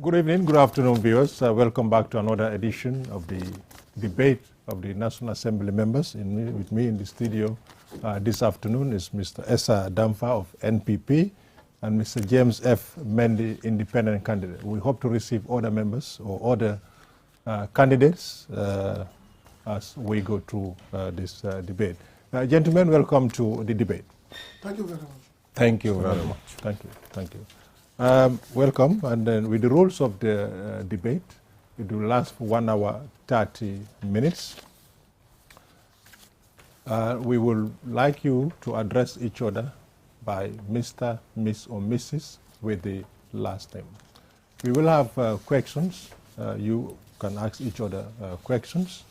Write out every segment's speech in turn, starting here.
Good evening, good afternoon, viewers. Welcome back to another edition of the debate of the National Assembly members. With me in the studio this afternoon is Mr. Essa Damfa of NPP and Mr. James F. Mendy, independent candidate. We hope to receive other members or other candidates as we go through this debate. Gentlemen, welcome to the debate. Thank you very much. Thank you very much. Thank you. Thank you. Welcome, and then with the rules of the debate, it will last for 1 hour 30 minutes. We would like you to address each other by Mr., Miss, or Mrs. with the last name. We will have questions. You can ask each other questions.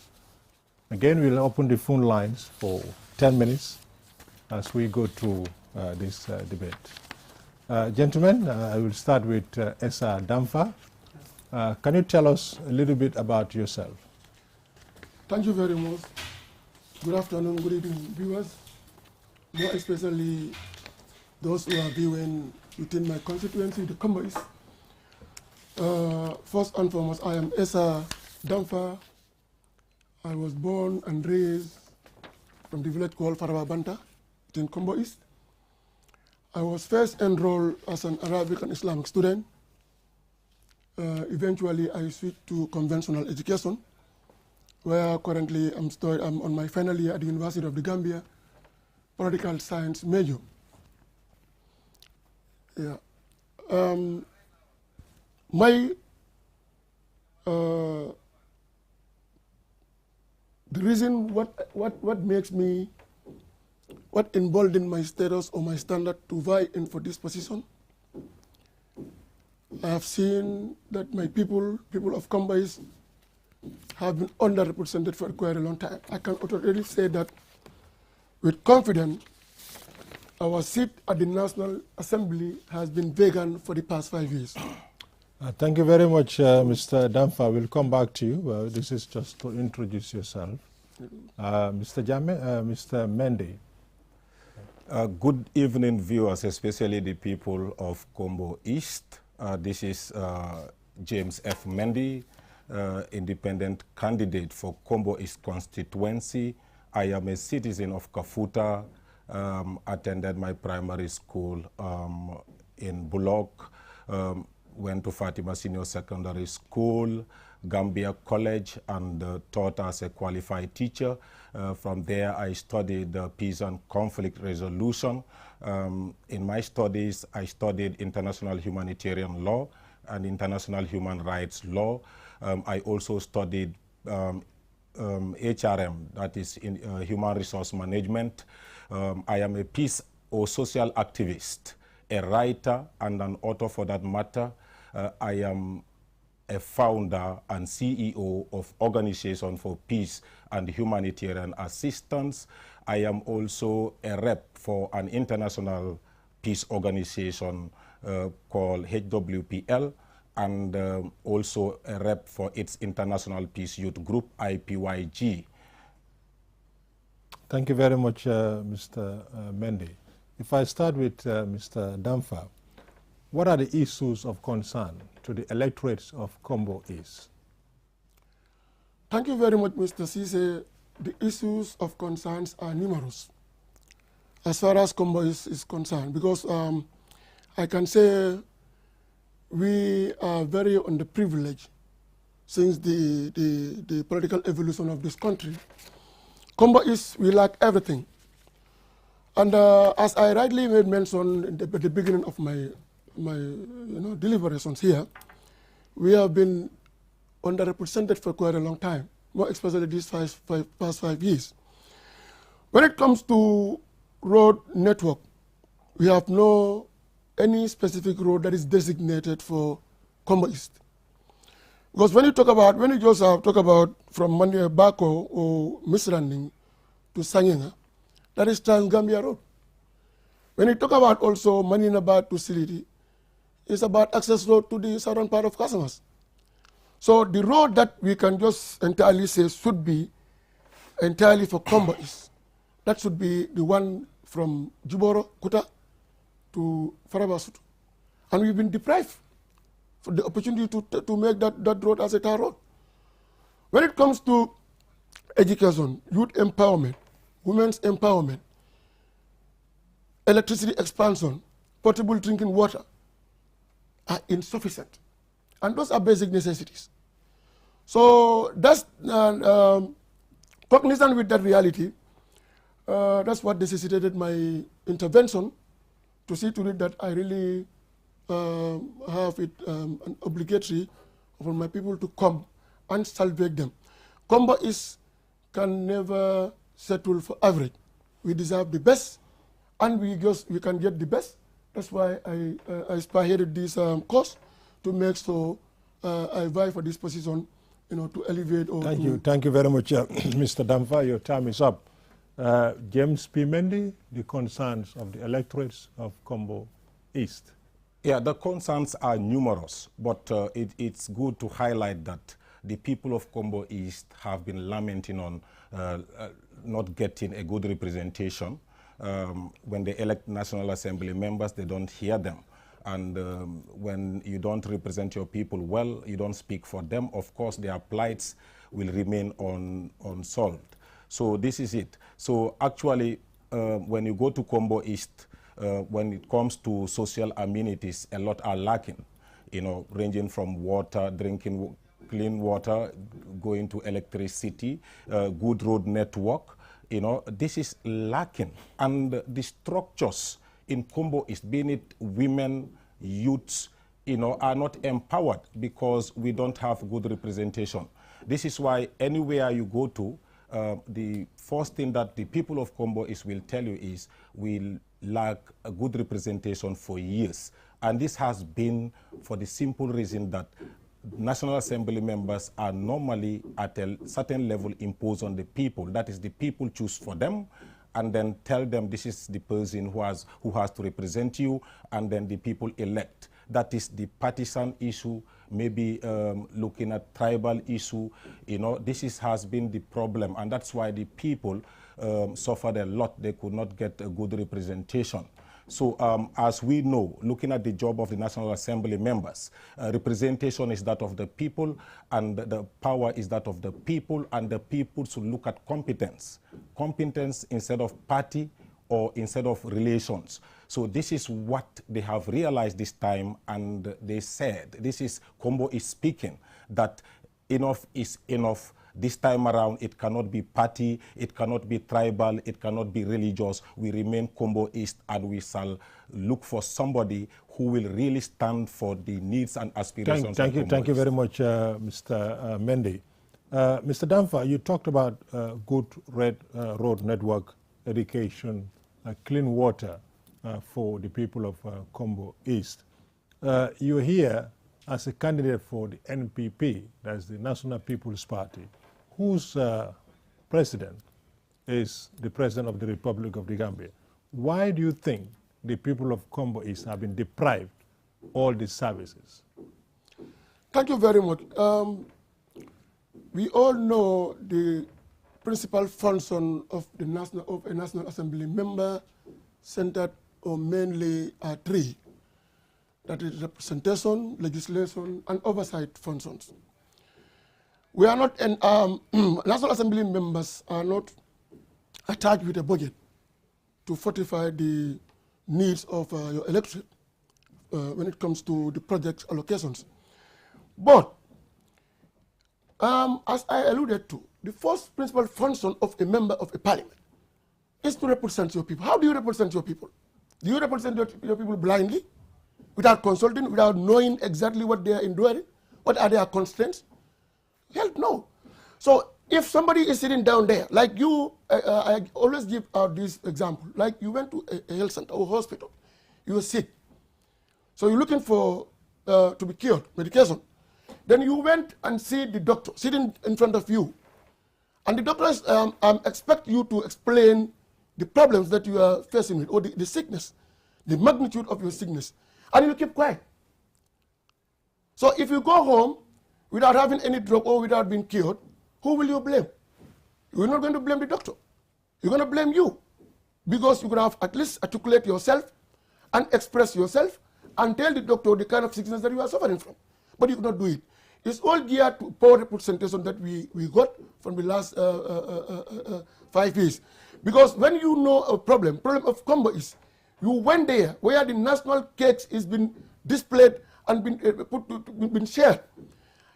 Again, we'll open the phone lines for 10 minutes as we go through this debate. Gentlemen, I will start with Essa Damfa. Can you tell us a little bit about yourself? Thank you very much. Good afternoon, good evening, viewers. More especially those who are viewing within my constituency, the Convoys. First and foremost, I am Essa Damfa. I was born and raised from the village called Farababanta in Combo East. I was first enrolled as an Arabic and Islamic student. Eventually, I switched to conventional education, where currently I'm on my final year at the University of the Gambia, political science major. Yeah. The reason what makes me, what emboldened my status or my standard to vie in for this position, I have seen that my people of Combais, have been underrepresented for quite a long time. I can already say that with confidence, our seat at the National Assembly has been vacant for the past 5 years. Thank you very much, Mr. Damfa. We'll come back to you. This is just to introduce yourself. Mr. Mendy. Good evening, viewers, especially the people of Combo East. This is James F. Mendy, independent candidate for Combo East constituency. I am a citizen of Kafuta, attended my primary school in Bullock, went to Fatima Senior Secondary School, Gambia College, and taught as a qualified teacher. From there, I studied peace and conflict resolution. In my studies, I studied international humanitarian law and international human rights law. I also studied HRM, that is human resource management. I am a peace or social activist, a writer and an author for that matter. I am a founder and CEO of Organization for Peace and Humanitarian Assistance. I am also a rep for an international peace organization called HWPL, and also a rep for its International Peace Youth Group, IPYG. Thank you very much, Mr. Mendy. If I start with Mr. Damfa, what are the issues of concern to the electorates of Combo East? Thank you very much, Mr. Cisse. The issues of concerns are numerous as far as Combo East is concerned, because I can say we are very underprivileged since the political evolution of this country. Combo East, we lack everything. And as I rightly made mention at the beginning of my deliberations here, we have been underrepresented for quite a long time, more especially these past 5 years. When it comes to road network, we have no any specific road that is designated for Combo East. Because when you talk about from Mania Bako or Misranding to Sangina, that is Trans-Gambia Road. When you talk about also Maninabad to Siliti, it's about access road to the southern part of Casamas. So the road that we can just entirely say should be entirely for Combo East, that should be the one from Juboro, Kuta to Farabasutu. And we've been deprived for the opportunity to make that road as a tar road. When it comes to education, youth empowerment, women's empowerment, electricity expansion, potable drinking water are insufficient. And those are basic necessities. So that's cognizant with that reality. That's what necessitated my intervention to see to it that I really have it an obligatory for my people to come and salvage them. Combo can never settle for average. We deserve the best, and we can get the best. That's why I spearheaded this course to make so I vie for this position, to elevate. Or Thank you very much, Mr. Damfa. Your time is up. James P. Mendy, the concerns of the electorates of Combo East. Yeah, the concerns are numerous, but it's good to highlight that the people of Combo East have been lamenting on not getting a good representation. When they elect National Assembly members, they don't hear them. And when you don't represent your people well, you don't speak for them, of course their plights will remain unsolved. So this is it. So actually, when you go to Combo East, when it comes to social amenities, a lot are lacking, ranging from water, drinking clean water, going to electricity, good road network. This is lacking. And the structures in Combo East, being it women, youths, are not empowered because we don't have good representation. This is why anywhere you go to, the first thing that the people of Combo East will tell you is we lack a good representation for years. And this has been for the simple reason that National Assembly members are normally at a certain level imposed on the people. That is, the people choose for them and then tell them this is the person who has to represent you, and then the people elect. That is the partisan issue, maybe looking at tribal issue. This has been the problem, and that's why the people suffered a lot. They could not get a good representation. So as we know, looking at the job of the National Assembly members, representation is that of the people, and the power is that of the people, and the people should look at competence. Competence instead of party or instead of relations. So this is what they have realized this time, and they said, Combo is speaking, that enough is enough. This time around, it cannot be party, it cannot be tribal, it cannot be religious. We remain Combo East, and we shall look for somebody who will really stand for the needs and aspirations Thank you. of Combo Thank you East. very much, Mr. Mendy. Mr. Damfa, you talked about good road network, education, clean water for the people of Combo East. You're here as a candidate for the NPP, that's the National People's Party, whose president is the President of the Republic of the Gambia. Why do you think the people of Combo East have been deprived all these services? Thank you very much. We all know the principal function of a National Assembly member centered on mainly three. That is representation, legislation, and oversight functions. We are not, National Assembly members are not attached with a budget to fortify the needs of your electorate when it comes to the project allocations. But, as I alluded to, the first principal function of a member of a parliament is to represent your people. How do you represent your people? Do you represent your people blindly, without consulting, without knowing exactly what they are enduring? What are their constraints? Hell no. So if somebody is sitting down there, like you, I always give out this example, like you went to a health center or hospital, you were sick. So you're looking for, to be cured, medication. Then you went and see the doctor sitting in front of you. And the doctors expect you to explain the problems that you are facing with, or the sickness, the magnitude of your sickness. And you keep quiet. So if you go home without having any drug or without being cured, who will you blame? You're not going to blame the doctor. You're going to blame you, because you're going to have at least articulate yourself and express yourself and tell the doctor the kind of sickness that you are suffering from. but you could not do it. It's all geared to poor representation that we got from the last 5 years. Because when you know a problem of Combo is, you went there where the national cakes is been displayed and been shared.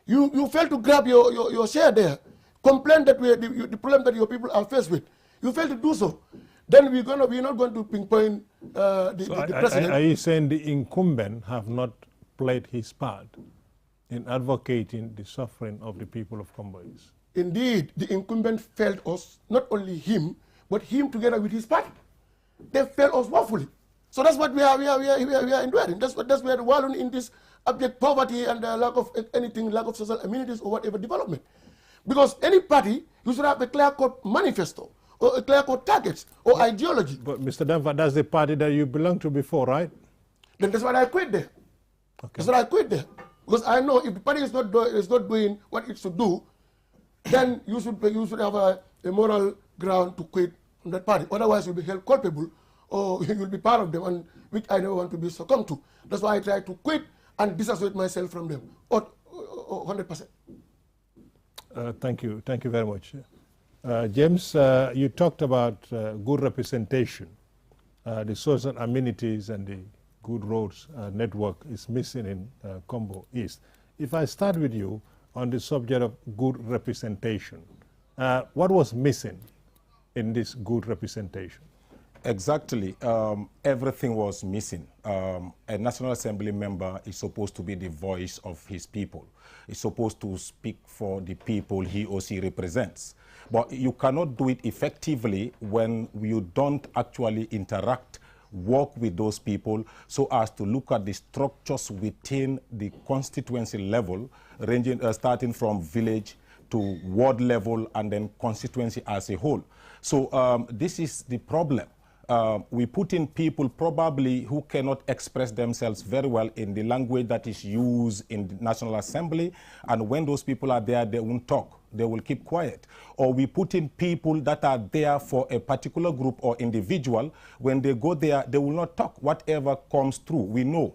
You fail to grab your share there. Complain that the problem that your people are faced with. You fail to do so. Then we're not going to pinpoint the president. Are you saying the incumbent have not played his part in advocating the suffering of the people of Combo East? Indeed, the incumbent failed us, not only him, but him together with his party. They failed us woefully. So that's what we are enduring. That's where the wallowing in this abject poverty and lack of anything, lack of social amenities or whatever development. Because any party, you should have a clear-cut manifesto or a clear-cut targets or ideology. But Mr. Danford, that's the party that you belonged to before, right? Then that's why I quit there. Okay. That's why I quit there. Because I know if the party is not doing what it should do, then you should have a moral ground to quit from that party. Otherwise, you'll be held culpable or you'll be part of them, and which I never want to be succumbed to. That's why I try to quit and disassociate myself from them, 100%. Thank you very much. James, you talked about good representation. The social amenities and the good roads network is missing in Combo East. If I start with you on the subject of good representation, what was missing in this good representation? Exactly. Everything was missing. A National Assembly member is supposed to be the voice of his people. He's supposed to speak for the people he or she represents. But you cannot do it effectively when you don't actually interact, work with those people so as to look at the structures within the constituency level, ranging starting from village to ward level and then constituency as a whole. So this is the problem. We put in people probably who cannot express themselves very well in the language that is used in the National Assembly, and when those people are there, they won't talk. They will keep quiet. Or we put in people that are there for a particular group or individual. When they go there, they will not talk. Whatever comes through, we know.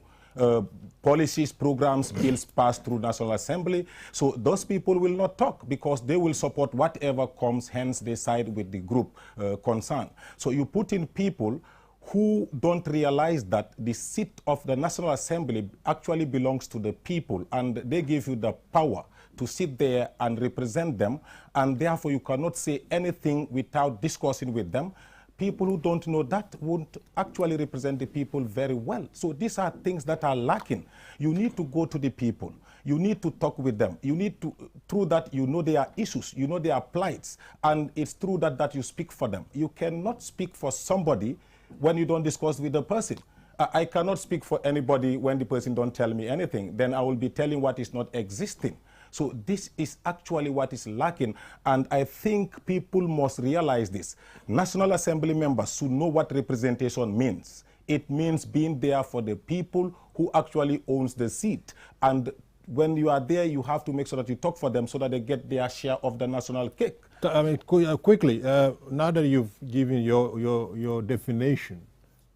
Policies, programs, bills pass through National Assembly. So those people will not talk because they will support whatever comes, hence they side with the group concerned. So you put in people who don't realize that the seat of the National Assembly actually belongs to the people, and they give you the power to sit there and represent them, and therefore you cannot say anything without discussing with them. People who don't know that won't actually represent the people very well. So these are things that are lacking. You need to go to the people. You need to talk with them. You need to, through that, you know their issues, you know their plights, and it's through that you speak for them. You cannot speak for somebody when you don't discuss with the person. I cannot speak for anybody when the person don't tell me anything. Then I will be telling what is not existing. So this is actually what is lacking, and I think people must realize this. National Assembly members should know what representation means. It means being there for the people who actually owns the seat. And when you are there, you have to make sure that you talk for them so that they get their share of the national cake. I mean, quickly, now that you've given your definition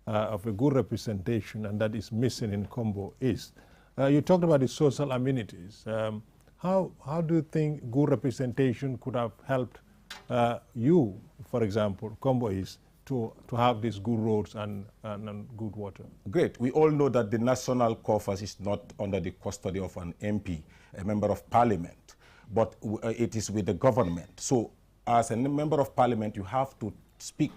of a good representation, and that is missing in Combo East, you talked about the social amenities. How do you think good representation could have helped you, for example, Combo East, to have these good roads and good water? Great. We all know that the national coffers is not under the custody of an MP, a member of parliament, but it is with the government. So as a member of parliament, you have to speak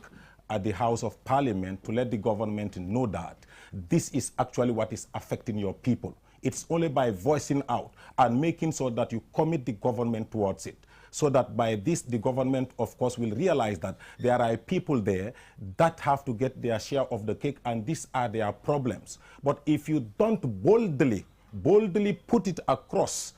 at the House of Parliament to let the government know that this is actually what is affecting your people. It's only by voicing out and making sure that you commit the government towards it, so that by this, the government, of course, will realize that there are people there that have to get their share of the cake, and these are their problems. But if you don't boldly put it across,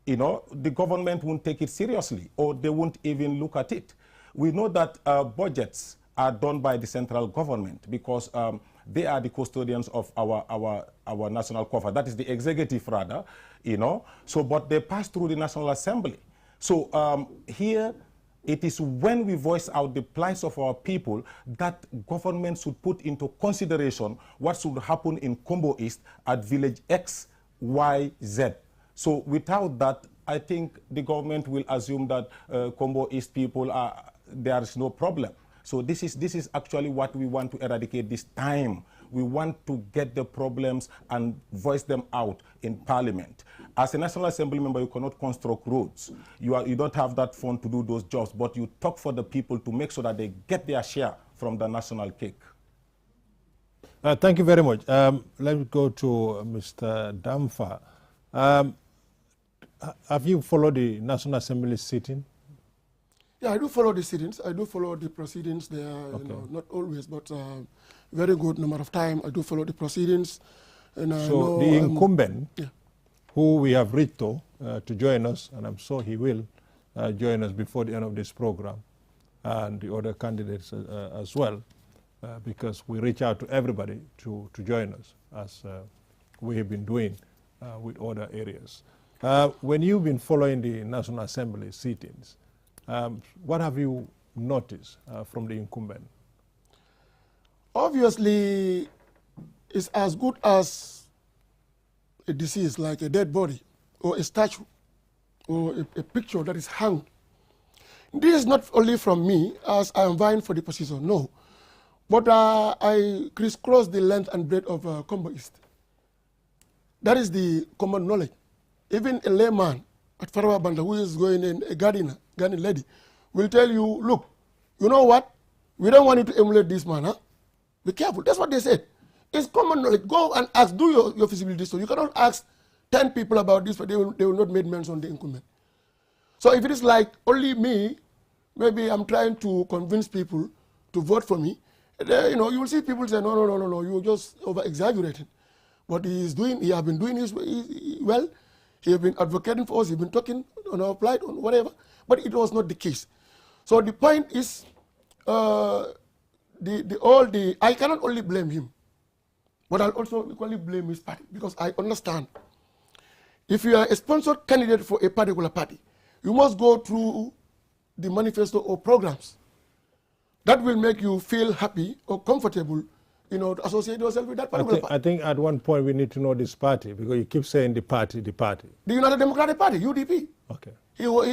you know, the government won't take it seriously, or they won't even look at it. We know that budgets are done by the central government because they are the custodians of our national coffer. That is the executive, rather, you know. So, but they pass through the National Assembly. So here, it is when we voice out the plights of our people that government should put into consideration what should happen in Combo East at village X, Y, Z. So without that, I think the government will assume that Combo East people there is no problem. So this is actually what we want to eradicate this time. We want to get the problems and voice them out in Parliament. As a National Assembly member, you cannot construct roads. You don't have that fund to do those jobs, but you talk for the people to make sure that they get their share from the national cake. Thank you very much. Let me go to Mr. Damfa. Have you followed the National Assembly sitting? Yeah, I do follow the sittings. I do follow the proceedings. They are, okay. Not always, but very good number of time. I do follow the proceedings. And so the incumbent, who we have reached to join us, and I'm sure he will join us before the end of this program, and the other candidates as well, because we reach out to everybody to join us, as we have been doing with other areas. When you've been following the National Assembly sittings, what have you noticed from the incumbent? Obviously, it's as good as a disease, like a dead body, or a statue, or a picture that is hung. This is not only from me, as I am vying for the position, no. But I crisscross the length and breadth of Combo East. That is the common knowledge. Even a layman at Farawa Banda, who is going in, a gardener lady, will tell you, look, you know what? We don't want you to emulate this man, huh? Be careful. That's what they said. It's common knowledge. Go and ask, do your feasibility study. You cannot ask 10 people about this, but they will not make mention on the incumbent. So if it is like only me, maybe I'm trying to convince people to vote for me, you will see people say, no, you're just over-exaggerating. What he has been doing his well. He has been advocating for us, he's been talking on our plight, on whatever, but it was not the case. So the point is, I cannot only blame him, but I'll also equally blame his party, because I understand. If you are a sponsored candidate for a particular party, you must go through the manifesto or programs that will make you feel happy or comfortable, to associate yourself with that particular party. I think at one point we need to know this party, because you keep saying the party. The United Democratic Party, UDP. Okay. He was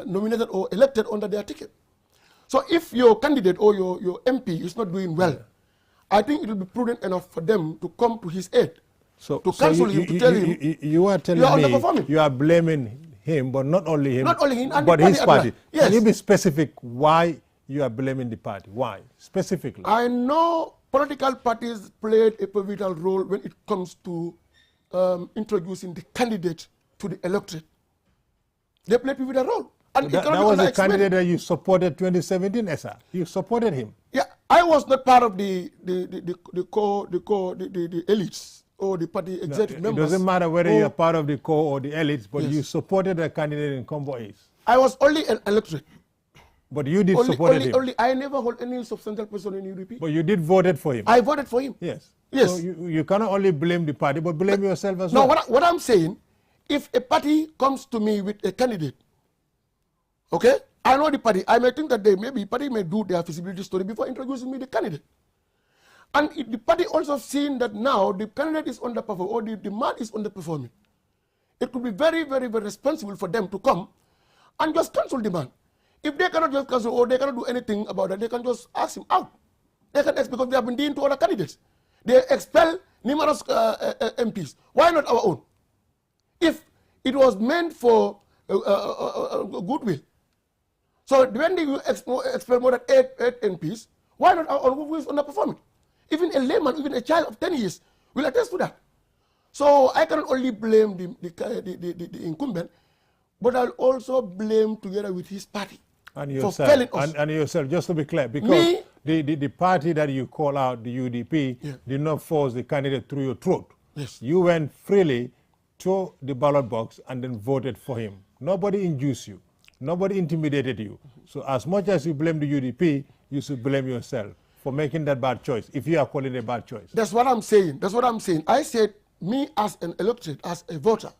nominated or elected under their ticket. So if your candidate or your MP is not doing well, I think it will be prudent enough for them to come to his aid, to counsel him, to tell him, you are telling me you are blaming him, but not only him, but his party. Yes. Can you be specific why you are blaming the party? Why, specifically? I know political parties played a pivotal role when it comes to introducing the candidate to the electorate. They played a pivotal role. And that was the candidate that you supported 2017, Esa. You supported him. Yeah, I was not part of the elites or the party executive members. It doesn't matter whether you're part of the core or the elites, but you supported a candidate in Combo East. I was only an electorate. But you did support him. I never hold any substantial position in UDP. But you did voted for him. I voted for him. Yes. Yes. So you cannot only blame the party, but blame yourself as well. No, what I'm saying, if a party comes to me with a candidate, okay, I know the party. I may think that the party may do their feasibility study before introducing me the candidate. And if the party also seen that now the candidate is underperforming or the man is underperforming, it could be very, very, very responsible for them to come and just cancel the man. If they cannot just cancel or they cannot do anything about that, they can just ask him out. They can because they have been doing to other candidates. They expel numerous MPs. Why not our own? If it was meant for goodwill. So when they expel more than 8 MPs, why not our own who is underperforming? Even a layman, even a child of 10 years will attest to that. So I cannot only blame the incumbent, but I'll also blame together with his party and yourself, for failing us. And yourself, just to be clear, because the party that you call out, the UDP, did not force the candidate through your throat. Yes. You went freely to the ballot box and then voted for him. Nobody induced you. Nobody intimidated you. So as much as you blame the UDP, you should blame yourself for making that bad choice, if you are calling it a bad choice. That's what I'm saying. That's what I'm saying. I said, me as an electorate, as a voter,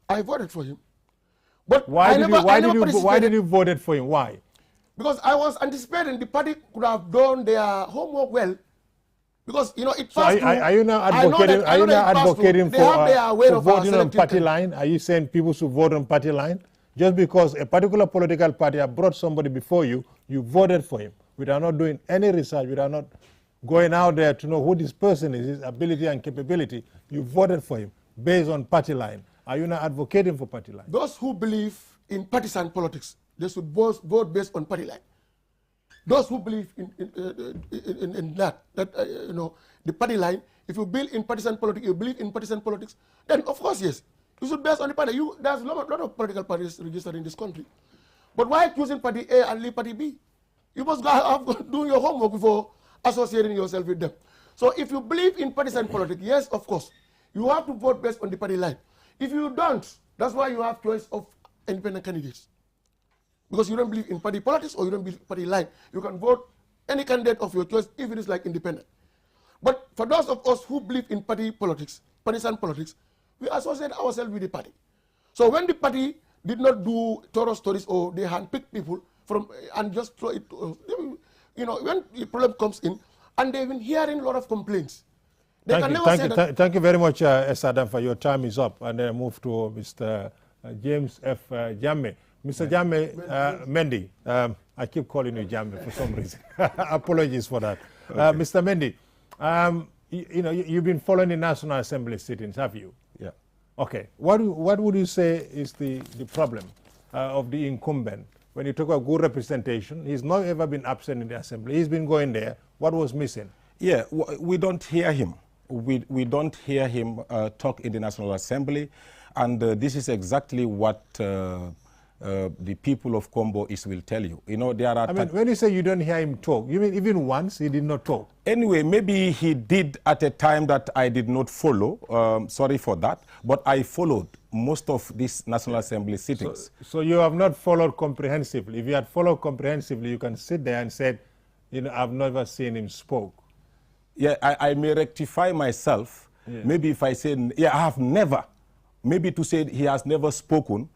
I voted for him. But why did you vote for him? Why? Because I was anticipating the party could have done their homework well Because, you know, it So passed through. are you now advocating, are you now advocating for voting on party campaign. line? Are you saying people should vote on party line? Just because a particular political party has brought somebody before you, you voted for him without not doing any research, without not going out there to know who this person is, his ability and capability, you voted for him based on party line. Are you not advocating for party line? Those who believe in partisan politics, they should vote based on party line. Those who believe in that you know, the party line, if you believe in partisan politics, you believe in partisan politics, then of course, yes, you should base on the party. There's a lot of political parties registered in this country. But why choosing party A and leave party B? You must have do your homework before associating yourself with them. So if you believe in partisan politics, yes, of course, you have to vote based on the party line. If you don't, that's why you have choice of independent candidates. Because you don't believe in party politics or you don't believe in party line. You can vote any candidate of your choice if it is like independent. But for those of us who believe in party politics, partisan politics, we associate ourselves with the party. So when the party did not do thorough studies or they handpick people from and just throw it, you know, when the problem comes in, and they've been hearing a lot of complaints. Thank you very much, Esadam, for your time is up. And then I move to Mr. James F. Jammeh. Mr. Jammeh Mendy, I keep calling you Jammeh for some reason. Apologies for that. Okay. Mr. Mendy, you know, you've been following the National Assembly sittings, have you? Yeah. Okay. What would you say is the problem of the incumbent? When you talk about good representation, he's not ever been absent in the Assembly. He's been going there. What was missing? Yeah, we don't hear him. We don't hear him talk in the National Assembly. And this is exactly what the people of Combo East will tell you. You know, there are... I mean, when you say you don't hear him talk, you mean even once he did not talk? Anyway, maybe he did at a time that I did not follow. Sorry for that. But I followed most of these National Assembly sittings. So you have not followed comprehensively. If you had followed comprehensively, you can sit there and say, you know, I've never seen him spoke. Yeah, I may rectify myself. Yeah. Maybe if I say, yeah, I have never. Maybe to say he has never spoken,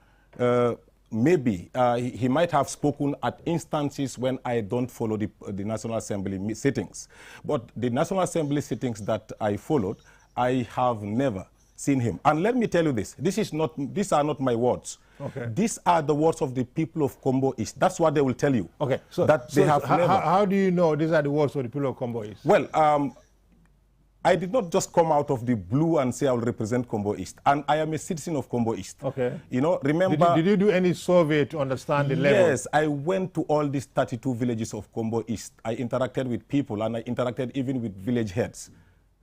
maybe he might have spoken at instances when I don't follow the National Assembly sittings. But the National Assembly sittings that I followed, I have never seen him. And let me tell you this, these are not my words. Okay. These are the words of the people of Combo East. That's what they will tell you. Okay. So, that they have never. How do you know these are the words of the people of Combo East? Well, I did not just come out of the blue and say I will represent Combo East. And I am a citizen of Combo East. Okay. You know, remember... Did you do any survey to understand the level? Yes, I went to all these 32 villages of Combo East. I interacted with people and I interacted even with village heads.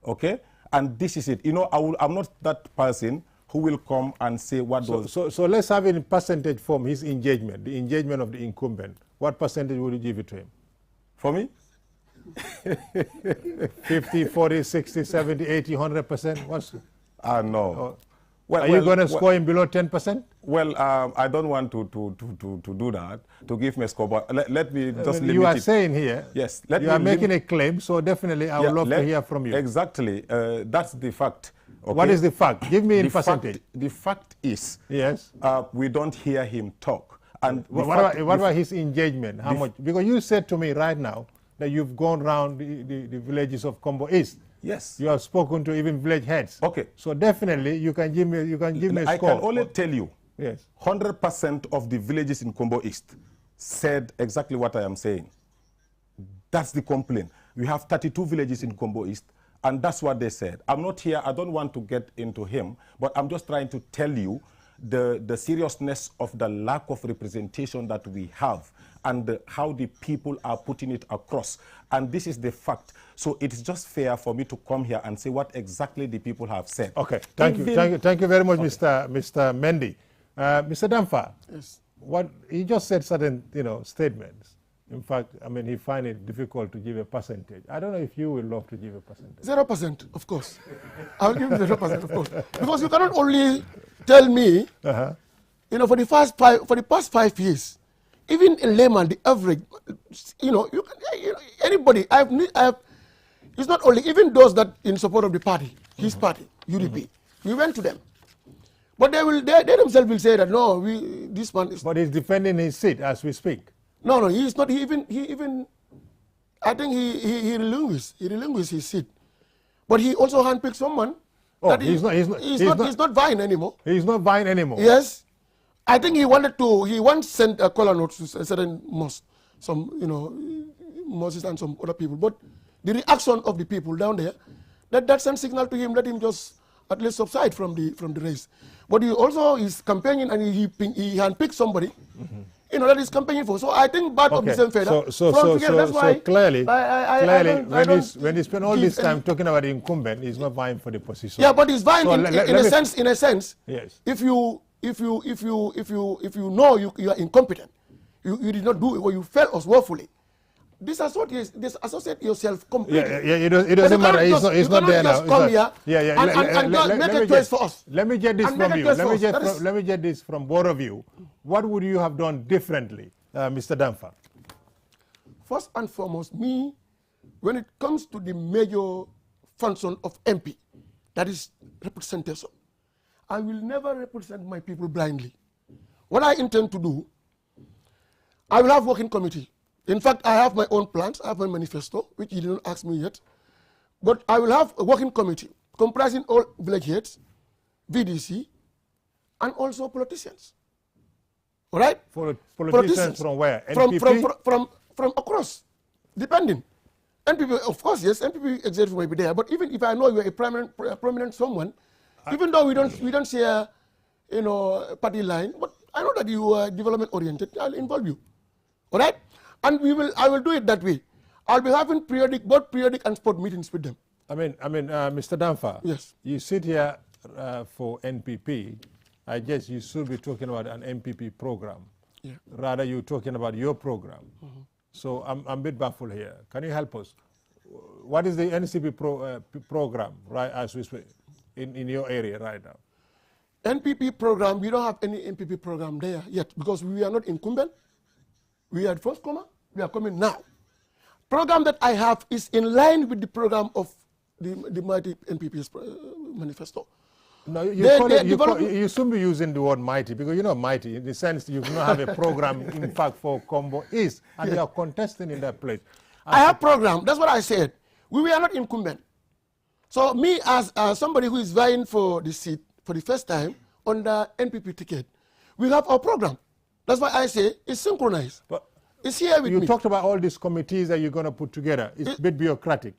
Okay? And this is it. You know, I'm not that person who will come and say what was... So let's have in percentage form his engagement, the engagement of the incumbent. What percentage would you give it to him? For me? 50, 40, 60, 70, 80, 100%? What's... no. Are you going to score him below 10%? Well, I don't want to do that, to give me a score, but let me just limit it. You are saying here, yes, you are making a claim, so definitely I would love to hear from you. Exactly. That's the fact. Okay? What is the fact? Give me in percentage. The fact is, yes, we don't hear him talk. And what about his engagement? How much? Because you said to me right now that you've gone around the villages of Combo East. Yes. You have spoken to even village heads. Okay. So definitely you can give me a score. I can only tell you, yes, 100% of the villages in Combo East said exactly what I am saying. That's the complaint. We have 32 villages in Combo East, and that's what they said. I'm not here, I don't want to get into him, but I'm just trying to tell you the seriousness of the lack of representation that we have and how the people are putting it across. And this is the fact. So it's just fair for me to come here and say what exactly the people have said. Okay, thank you very much, okay. Mr. Mendy. Mr. Damfa, yes, what he just said certain statements. In fact, I mean, he find it difficult to give a percentage. I don't know if you will love to give a percentage. 0%, of course. I'll give 0%, of course. Because you cannot only tell me, for the past 5 years, even in layman, the average, anybody, it's not only, even those that in support of the party, his party, UDP, we went to them. But they themselves will say that, no, this man is... But he's defending his seat as we speak. No, he is not. He even I think he relinquished his seat. But he also handpicked someone. Oh, he's not vying anymore. He's not vying anymore. Yes. I think he once sent a caller note to a certain mosque, some, Moses and some other people. But the reaction of the people down there, that sent signal to him, let him just at least subside from the race. But he also is campaigning, and he handpicked somebody, that he's campaigning for. So I think part of the same feather. So clearly, when he spent all this time talking about the incumbent, he's not vying for the position. Yeah, but he's vying in a sense. Yes. If you know you are incompetent, you did not do it, or you failed us woefully, disassociate yourself completely. Yeah, it doesn't matter. It's not there now. Come here and make a choice for us. Let me get this from you. Let me get this from both of you. What would you have done differently, Mr. Danfa? First and foremost, when it comes to the major function of MP, that is representation, I will never represent my people blindly. What I intend to do, I will have working committee. In fact, I have my own plans. I have my manifesto, which you didn't ask me yet. But I will have a working committee comprising all village heads, VDC, and also politicians. All right? Politicians from where? NPP? From across, depending. NPP, of course, yes, NPP executive may be there. But even if I know you are a prominent someone, even though we don't share, party line, but I know that you are development oriented, I'll involve you. All right? And I will do it that way. I'll be having both periodic and spot meetings with them. Mr. Danfa. Yes. You sit here for NPP. I guess you should be talking about an NPP program. Yeah. Rather, you're talking about your program. So I'm a bit baffled here. Can you help us? What is the NCP program, right, as we speak, in your area right now? NPP program, we don't have any NPP program there yet because we are not incumbent. We are first comer. We are coming now. Program that I have is in line with the program of the mighty NPP's manifesto. No, you shouldn't be using the word mighty because you're not mighty in the sense you do not have a program, in fact, for Combo East, and you are contesting in that place. I have program. That's what I said. We are not incumbent. So me as somebody who is vying for the seat for the first time on the NPP ticket, we have our program. That's why I say it's synchronized. But it's here with me. You talked about all these committees that you're going to put together. It's a bit bureaucratic.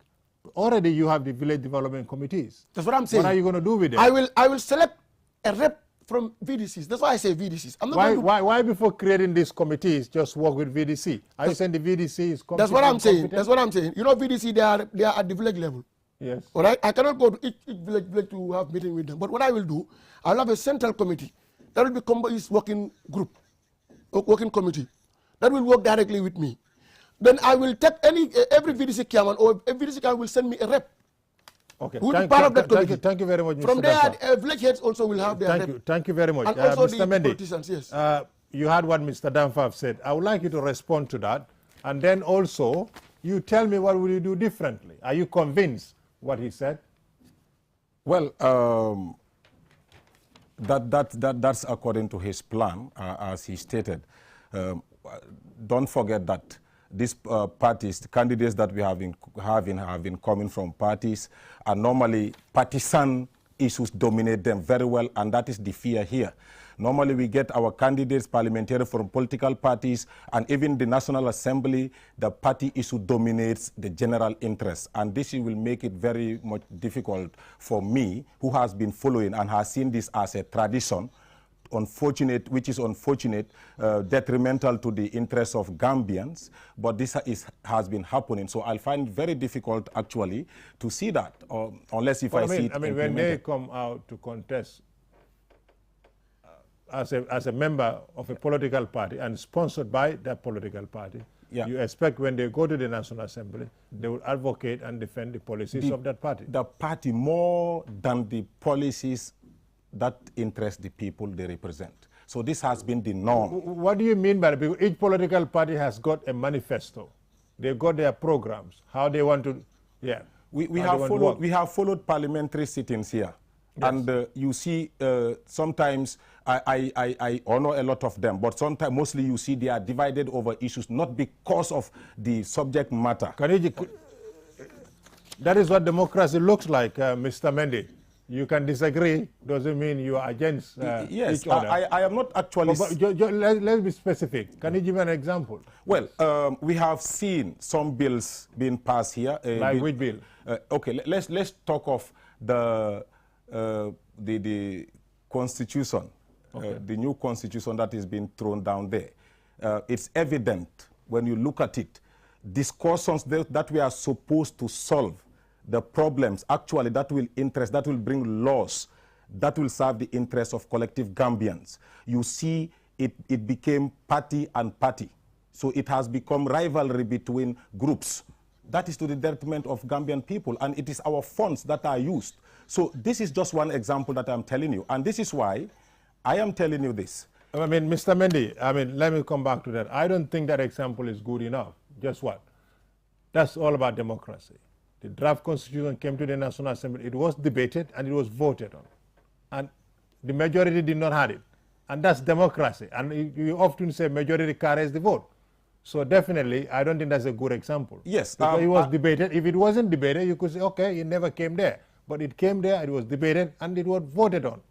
Already you have the village development committees. That's what I'm saying. What are you going to do with them? I will select a rep from VDCs. That's why I say VDCs. I'm not why before creating these committees just work with VDC? Are you saying the VDC is competent? That's what I'm saying. That's what I'm saying. VDC, they are at the village level. Yes. All right? I cannot go to each village to have meeting with them. But what I will do, I'll have a central committee. That will be Combo's working group, working committee. That will work directly with me. Then I will take every VDC chairman or every VDC chairman will send me a rep. Okay. Who will be part of that committee. Thank you very much, Mr. From there, village heads also will have their rep. Thank you very much. And also Mr. the Mendy, politicians, yes. You heard what Mr. Danfa said. I would like you to respond to that. And then also, you tell me what will you do differently. Are you convinced what he said? Well, that's according to his plan, as he stated. Don't forget that these parties, the candidates that we have been coming from parties, are normally partisan issues dominate them very well, and that is the fear here. Normally we get our candidates parliamentary from political parties, and even the National Assembly, the party issue dominates the general interest. And this will make it very much difficult for me, who has been following and has seen this as a tradition, which is unfortunate, detrimental to the interests of Gambians, but this has been happening. So I'll find it very difficult, actually, to see that, unless if I see it implemented. When they come out to contest as a member of a political party and sponsored by that political party, you expect when they go to the National Assembly, they will advocate and defend the policies of that party. The party more than the policies that interest the people they represent. So this has been the norm. What do you mean by that? Because each political party has got a manifesto. They've got their programs, how they want to, We have followed parliamentary sittings here. Yes. And you see sometimes I honor a lot of them, but sometimes, mostly you see they are divided over issues, not because of the subject matter. That is what democracy looks like, Mr. Mendy. You can disagree, doesn't mean you are against yes, each other. I am not actually... Let's be specific. Can you give an example? Well, we have seen some bills being passed here. Like which bill? Okay, let's talk of the Constitution, okay. The new Constitution that is being thrown down there. It's evident when you look at it, discussions that we are supposed to solve the problems, actually, that will bring laws that will serve the interests of collective Gambians. You see, it became party and party. So it has become rivalry between groups. That is to the detriment of Gambian people, and it is our funds that are used. So this is just one example that I'm telling you, and this is why I am telling you this. I mean, Mr. Mendy, let me come back to that. I don't think that example is good enough. Just what? That's all about democracy. The draft constitution came to the National Assembly. It was debated and it was voted on. And the majority did not have it. And that's democracy. And you often say majority carries the vote. So definitely, I don't think that's a good example. Yes. Because it was debated. If it wasn't debated, you could say, okay, it never came there. But it came there, it was debated, and it was voted on.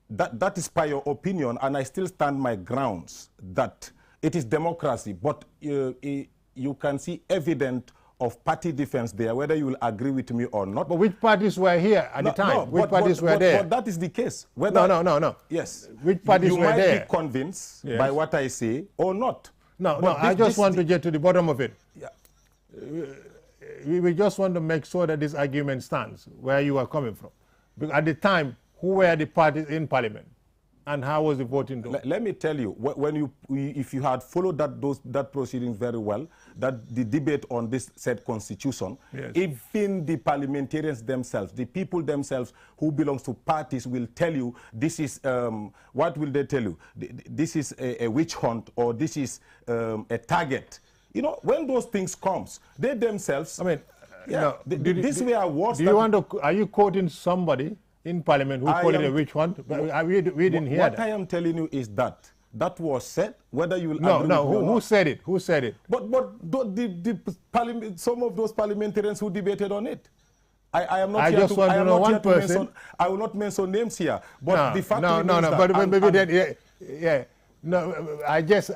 That is by your opinion, and I still stand my grounds that it is democracy. But you can see evident of party defense there, whether you will agree with me or not. But which parties were here at the time? Which parties were there? But that is the case. Whether, no. Yes. Which parties were there? You might be convinced by what I say or not. No, I just want to get to the bottom of it. Yeah. We just want to make sure that this argument stands where you are coming from. Because at the time, who were the parties in Parliament? And how was the voting done? Let me tell you, if you had followed that proceedings very well, that the debate on this said constitution, yes. Even the parliamentarians themselves, the people themselves who belongs to parties will tell you, this is, what will they tell you? This is a witch hunt, or this is a target. You know, when those things comes, they themselves, this way are worse. Are you quoting somebody in Parliament who called it a witch hunt? We didn't hear that. What I am telling you is that was said, whether you will agree with me or not. Who said it? Who said it? But some of those parliamentarians who debated on it. I am not I here just to, want I to am know not one here to person. mention, I will not mention names here. But the fact I guess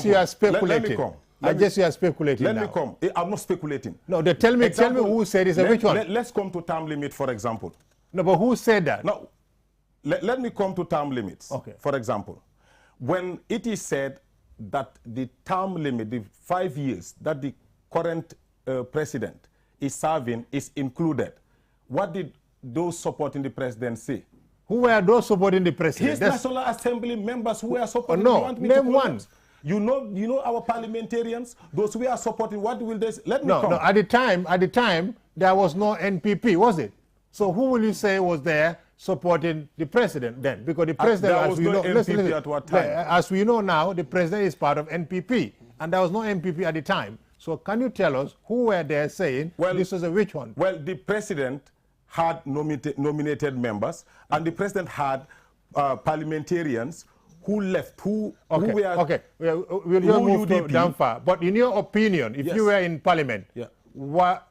you are speculating. You are speculating. Let me come. I'm not speculating. No, tell me who said it's a which one? Let's come to term limit, for example. No, but who said that? No, let me come to term limits. Okay. For example, when it is said that the term limit, the 5 years that the current president is serving is included, what did those supporting the president say? Who were those supporting the president? His National Assembly members who were supporting. No, name one. You know our parliamentarians, those who are supporting. What will they say? Let me come. No. At the time, there was no NPP, was it? So who will you say was there supporting the president then? Because the president, there was no NPP at what time? As we know now, the president is part of NPP, and there was no NPP at the time. So can you tell us who were there saying this was a witch hunt? Well, the president had nominated members, and the president had parliamentarians who left, who were... Okay, we'll just move down far. But in your opinion, if you were in Parliament, are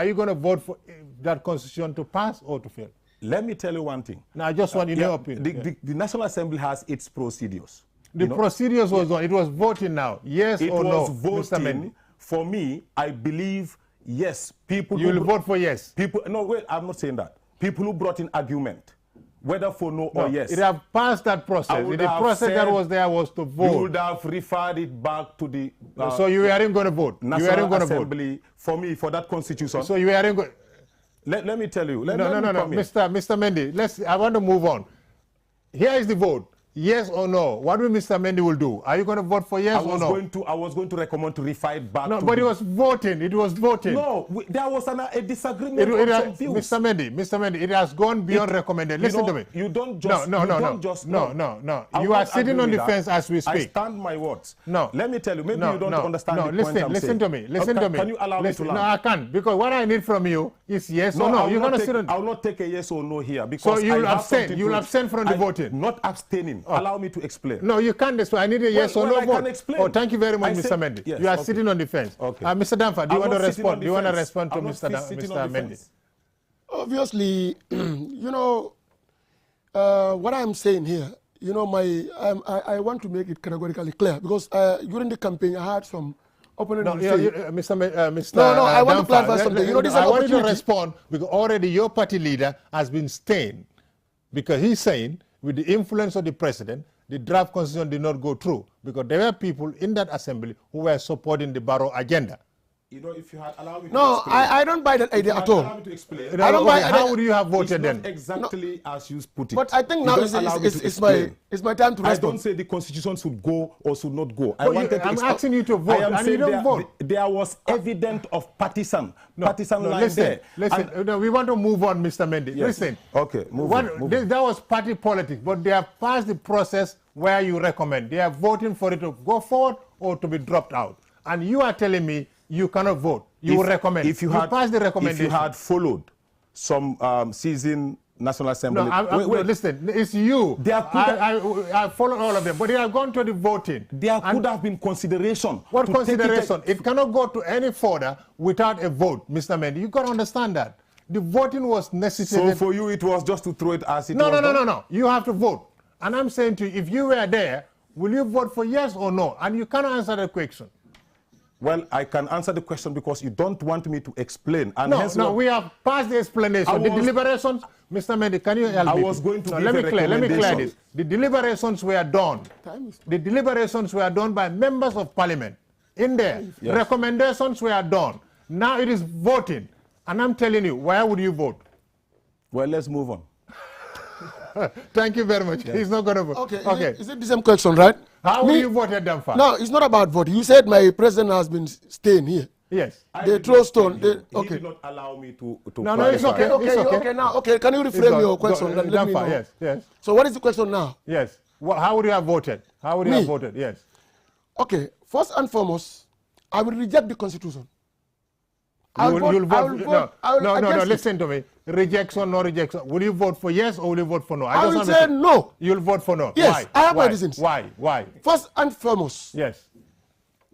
you going to vote for that constitution to pass or to fail? Let me tell you one thing. Now, I just want your opinion. The National Assembly has its procedures. The procedures was on. It was voting now. Yes or no? It was voting. For me, I believe yes. People. You will vote for yes. People. No, wait. I'm not saying that. People who brought in argument, whether for no or yes. It have passed that process. The process that was there was to vote. You would have referred it back to the. So you weren't going to vote. National Assembly for me for that constitution. So you weren't going. Let me tell you. No, Mr. Mendy. I want to move on. Here is the vote. yes or no, what will Mr. Mendy will do? Are you going to vote for yes or no? I was going to recommend to refer it back. No, to but it was voting. It was voting. No, there was a disagreement on some views. Mr. Mendy, it has gone beyond recommended. Listen to me. You don't just no. You are sitting on the fence as we speak. I stand my words. No. Let me tell you, maybe you don't understand the point I'm saying. Listen to me. Can you allow me to learn? No, I can't, because what I need from you is yes or no. You're going to sit on. I will not take a yes or no here, because so you'll abstain. You'll abstain from the voting. Not abstaining. Allow me to explain. No, you can't. So I need a yes or no vote. I can explain. Oh, thank you very much, Mr. Mendy. Yes, you are sitting on the fence. Okay. Mr. Danfa, do you want to respond? Do you want to respond to Mr. Mendy? Obviously, you know, what I'm saying here, you know, I want to make it categorically clear, because during the campaign I had some opponent. No, Mr. No, I want to clarify something. You know, this I want you to respond, because already your party leader has been stained, because he's saying with the influence of the president, the draft constitution did not go through, because there were people in that assembly who were supporting the Barrow agenda. You know, if you had allowed me to explain. I don't buy that idea at all. Allow me to explain. I don't buy. How would you have voted it's then? Not exactly as you put it. But I think now it's my time to respond. I don't say the constitution should go or should not go. I'm asking you to vote, and you don't vote. There was evidence of partisan line there. Listen, we want to move on, Mr. Mendy. Yes. Listen. Okay, move on. That was party politics, but they have passed the process where you recommend. They are voting for it to go forward or to be dropped out. And you are telling me you cannot vote. You will recommend. If you pass the recommendation. If you had followed some seasoned National Assembly. No, wait, listen, it's you. I followed all of them, but they have gone to the voting. There could have been consideration. What consideration? It cannot go to any further without a vote, Mr. Mendy. You got to understand that. The voting was necessary. So for you, it was just to throw it as it was? No. You have to vote. And I'm saying to you, if you were there, will you vote for yes or no? And you cannot answer the question. Well, I can answer the question because you don't want me to explain. And we have passed the explanation. The deliberations, Mr. Mendy, can you help me? I was going to give let me clear this. The deliberations were done. The deliberations were done by members of parliament. In there, yes. Recommendations were done. Now it is voting. And I'm telling you, where would you vote? Well, let's move on. Thank you very much. Yes. He's not going to vote. Okay. Is it the same question, right? How will you vote at Danfa? No, it's not about voting. You said my president has been staying here. Yes. They throw stone. He did not allow me to No, it's okay. Okay, can you reframe your question? Let me know. Yes. So what is the question now? Yes. How would you have voted? How would you have voted? Yes. Okay. First and foremost, I will reject the Constitution. You'll vote. No. Listen to me. Rejection, no rejection. Will you vote for yes or will you vote for no? I will say no. You'll vote for no. Yes, Why? I have my reasons. Why? First and foremost, yes,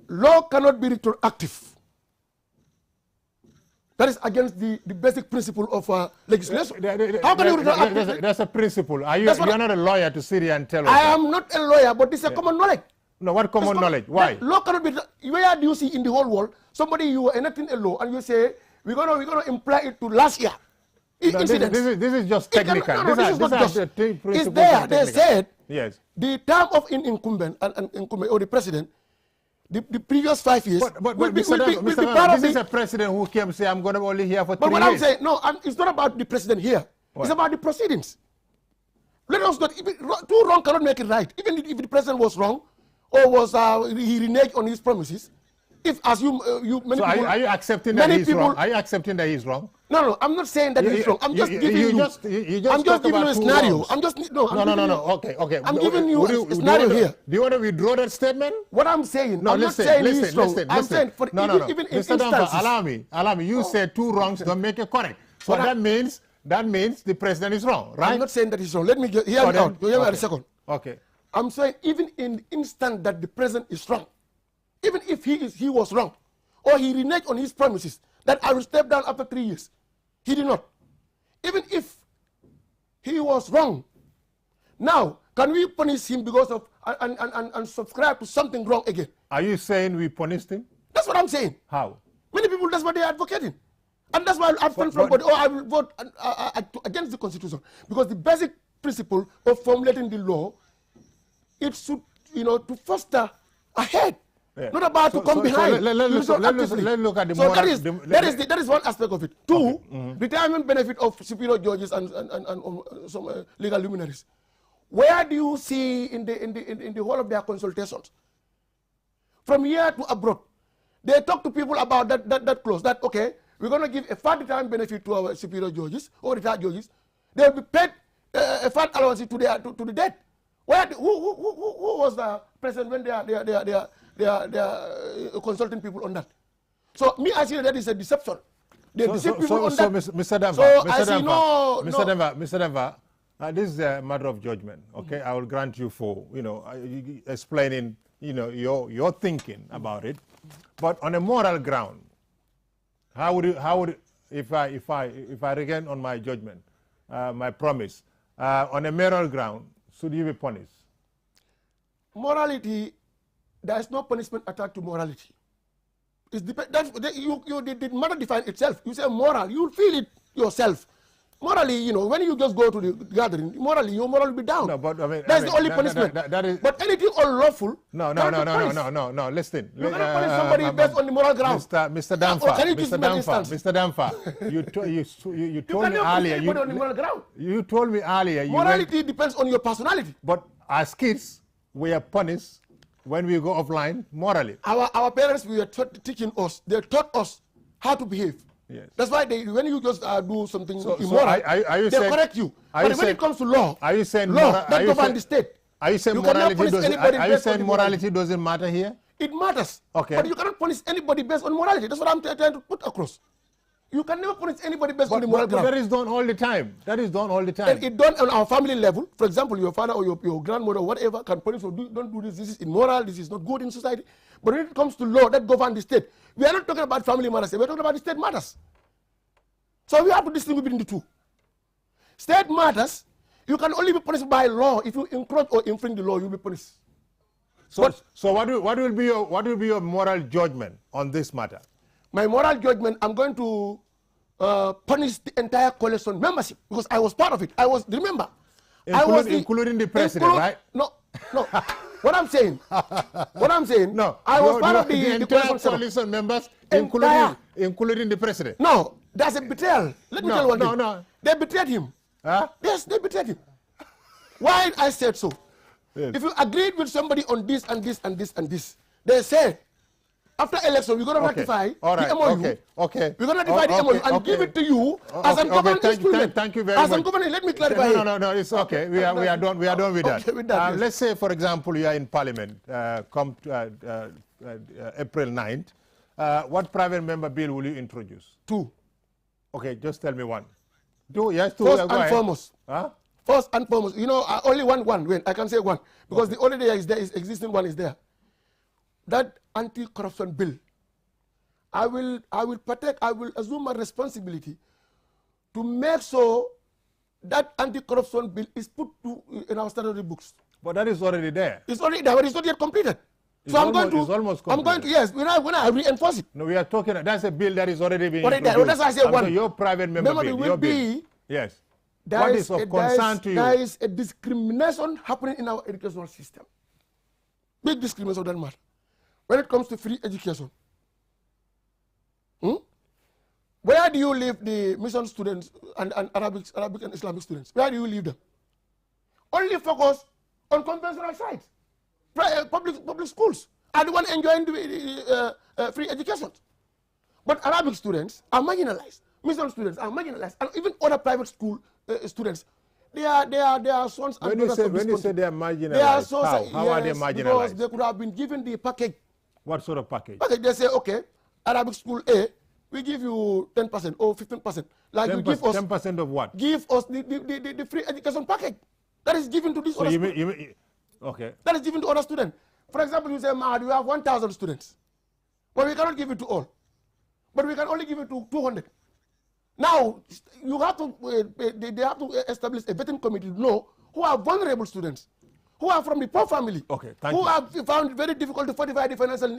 law cannot be retroactive. That is against the basic principle of legislation. How can you retroactive? That's a principle. You're not a lawyer to sit here and tell us. I am not a lawyer, but this is a common knowledge. No, what common knowledge? Why? Law cannot be. Where do you see in the whole world somebody you are enacting a law and you say we're gonna imply it to last year? No, this is just technical. This is not just. It's there. They said yes. The term of incumbent and incumbent or the president, the previous 5 years will be part of this is a president who came say I'm going to only here for 3 years. But what I'm saying, no, it's not about the president here. What? It's about the proceedings. Let us not. Too wrong cannot make it right. Even if the president was wrong or was he reneged on his promises. If, as you many so people, are you accepting that he's wrong? Are you accepting that he's wrong? No, I'm not saying that he's wrong. I'm just giving you. I'm just giving you a scenario. I'm just no. Okay. I'm giving you a scenario here. Do you want to withdraw that statement? What I'm saying, no, I'm not saying he's wrong. I'm saying for even in instances. Allow me. You said two wrongs don't make it correct. So that means the president is wrong, right? I'm not saying that he's wrong. Let me hear me out. Hear me out a second. Okay. I'm saying even in the instant that the president is wrong, even if he was wrong, or he reneged on his promises that I will step down after 3 years, he did not. Even if he was wrong, now can we punish him because of and subscribe to something wrong again? Are you saying we punished him? That's what I'm saying. How? Many people, that's what they're advocating, and that's why I've come from. I will vote against the Constitution because the basic principle of formulating the law, it should to foster ahead. Yeah. Not about to come behind. Let's look at the so that is one aspect of it. Two, retirement benefit of superior judges and some legal luminaries. Where do you see in the whole of their consultations? From here to abroad, they talk to people about that clause, that, okay, we're going to give a fat retirement benefit to our superior judges or retired judges. They'll be paid a fat allowance to the dead. Who was the president when they are consulting people on that? So me, I see that is a deception. They deceive people on that. Mr. Denver, So Mr. I see Mr. Denver, this is a matter of judgment. Okay, I will grant you for explaining your thinking about it, but on a moral ground, how would if I regain on my judgment, my promise, on a moral ground, should you be punished? Morality, there is no punishment attached to morality. It's the matter define itself. You say moral, you will feel it yourself. Morally, when you just go to the gathering, morally, your moral will be down. No, but that's the only punishment. That is, but anything unlawful. No. Listen. You cannot punish somebody based on the moral ground. Mr. Damfa, you told me earlier. You told me earlier. Morality depends on your personality. But as kids, we are punished when we go offline morally. Our parents were teaching us. They taught us how to behave. Yes. That's why when you just do something immoral, they correct you. But when it comes to law, are you saying law that governs the state? Are you saying morality doesn't matter here? It matters. Okay. But you cannot punish anybody based on morality. That's what I'm trying to put across. You can never punish anybody based on the moral ground. That is done all the time. And it's done on our family level. For example, your father or your grandmother or whatever can punish or don't do this. This is immoral. This is not good in society. But when it comes to law that governs the state, we are not talking about family matters. We're talking about the state matters. So we have to distinguish between the two. State matters, you can only be punished by law. If you encroach or infringe the law, you'll be punished. So what will be your moral judgment on this matter? My moral judgment, I'm going to punish the entire coalition membership because I was part of it. Including the president, right? No. What I'm saying, no, I was part of the entire coalition members, including the president. No, that's a betrayal. Let me tell you one thing. No. They betrayed him. Huh? Yes, they betrayed him. Why I said so? Yes. If you agreed with somebody on this and this and this and this, they said, after election, we're going to ratify the MOU. Okay. We're going to ratify the MOU and give it to you as an government instrument. Thank you very much. As a government, let me clarify. No, it's okay. We are done with that. Okay, with that, yes. Let's say, for example, you are in Parliament, come April 9th. What private member bill will you introduce? 2. Okay, just tell me one. 2, yes, 2. First and foremost. Huh? First and foremost. I only want one. Wait, I can say one. Because the only there is existing one is there. That anti-corruption bill, I will assume my responsibility to make sure that anti-corruption bill is put in our statutory books. But that is already there. It's already there, but it's not yet completed. It's almost completed. Yes, when I reinforce it. No, we are talking, that's a bill that is already being introduced. That's why I say one. So your private member bill, will be, yes. What is of concern to you? There is a discrimination happening in our educational system. Big discrimination of that matter. When it comes to free education, where do you leave the mission students and Arabic and Islamic students? Where do you leave them? Only focus on conventional sites. Public schools are the one enjoying the free education. But Arabic students are marginalized. Mission students are marginalized. And even other private school students, they are sons and daughters of this country. When you say they are marginalized, how are they marginalized? Because they could have been given the package. What sort of package? They say, okay, Arabic school A, we give you 10% or 15%. Like 10%, you give us 10% of what? Give us the free education package. That is given to these other students. Okay. That is given to other students. For example, you say, Mahad, you have 1,000 students. But we cannot give it to all. But we can only give it to 200. Now, you have to, they have to establish a vetting committee to know who are vulnerable students, who are from the poor family, who have found it very difficult to fortify the financial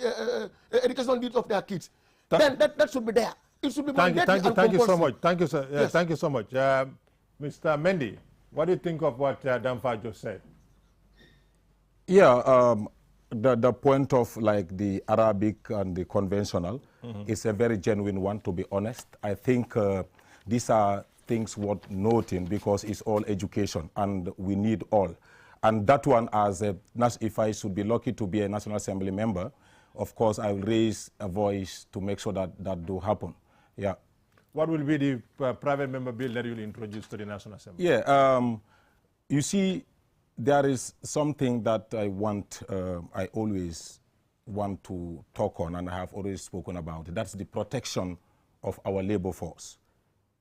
educational needs of their kids. Then that should be there. It should be mandatory and Thank you so much. Thank you, sir. Yes. Thank you so much. Mr. Mendy, what do you think of what Damfa just said? Yeah, the point of like the Arabic and the conventional is a very genuine one, to be honest. I think these are things worth noting because it's all education and we need all. And that one, if I should be lucky to be a National Assembly member, of course, I will raise a voice to make sure that that do happen. Yeah. What will be the private member bill that you'll introduce to the National Assembly? Yeah, you see, there is something that I always want to talk on, and I have already spoken about it. That's the protection of our labor force,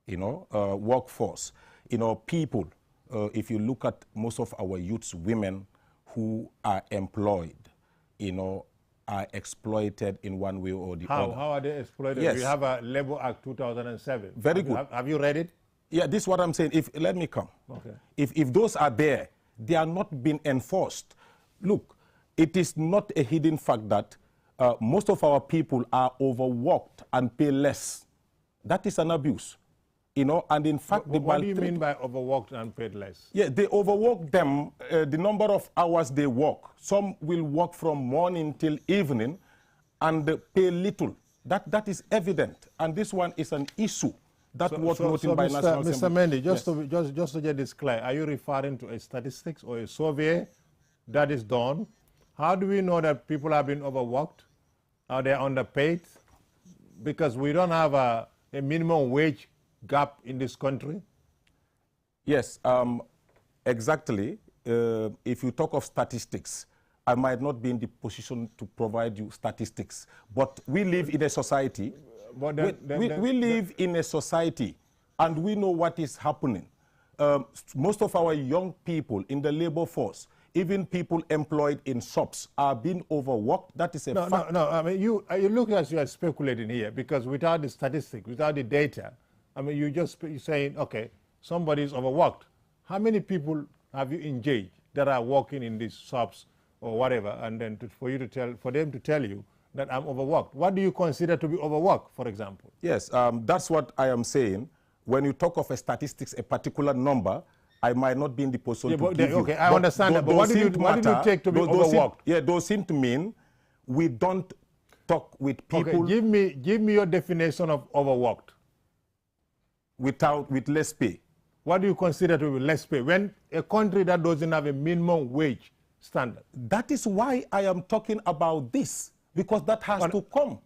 workforce. People, if you look at most of our youths, women who are employed, are exploited in one way or the other. How are they exploited? Yes. We have a Labor Act 2007. Very good. Have you read it? Yeah, this is what I'm saying. Let me come. Okay. If those are there, they are not being enforced. Look, it is not a hidden fact that most of our people are overworked and pay less. That is an abuse. And in fact, what do you mean by overworked and paid less? Yeah, they overwork them, the number of hours they work. Some will work from morning till evening and pay little. That is evident. And this one is an issue that was noted by National Assembly. Mr. Mendy, just to get this clear, are you referring to a statistics or a survey that is done? How do we know that people have been overworked? Are they underpaid? Because we don't have a minimum wage gap in this country? Yes, exactly. If you talk of statistics, I might not be in the position to provide you statistics, but we live in a society. We live in a society, and we know what is happening. Most of our young people in the labor force, even people employed in shops, are being overworked. That is a fact. No. I mean, you look as you are speculating here, because without the statistics, without the data, I mean, you're just saying, okay, somebody is overworked. How many people have you engaged that are working in these shops or whatever, and then for them to tell you that I'm overworked? What do you consider to be overworked, for example? Yes, that's what I am saying. When you talk of a statistics, a particular number, I might not be in the position to give you. Okay, I understand that, but what did you take to be overworked? Those seem to mean we don't talk with people. Okay, give me your definition of overworked. With less pay. What do you consider to be less pay? When a country that doesn't have a minimum wage standard. That is why I am talking about this, because that has to come.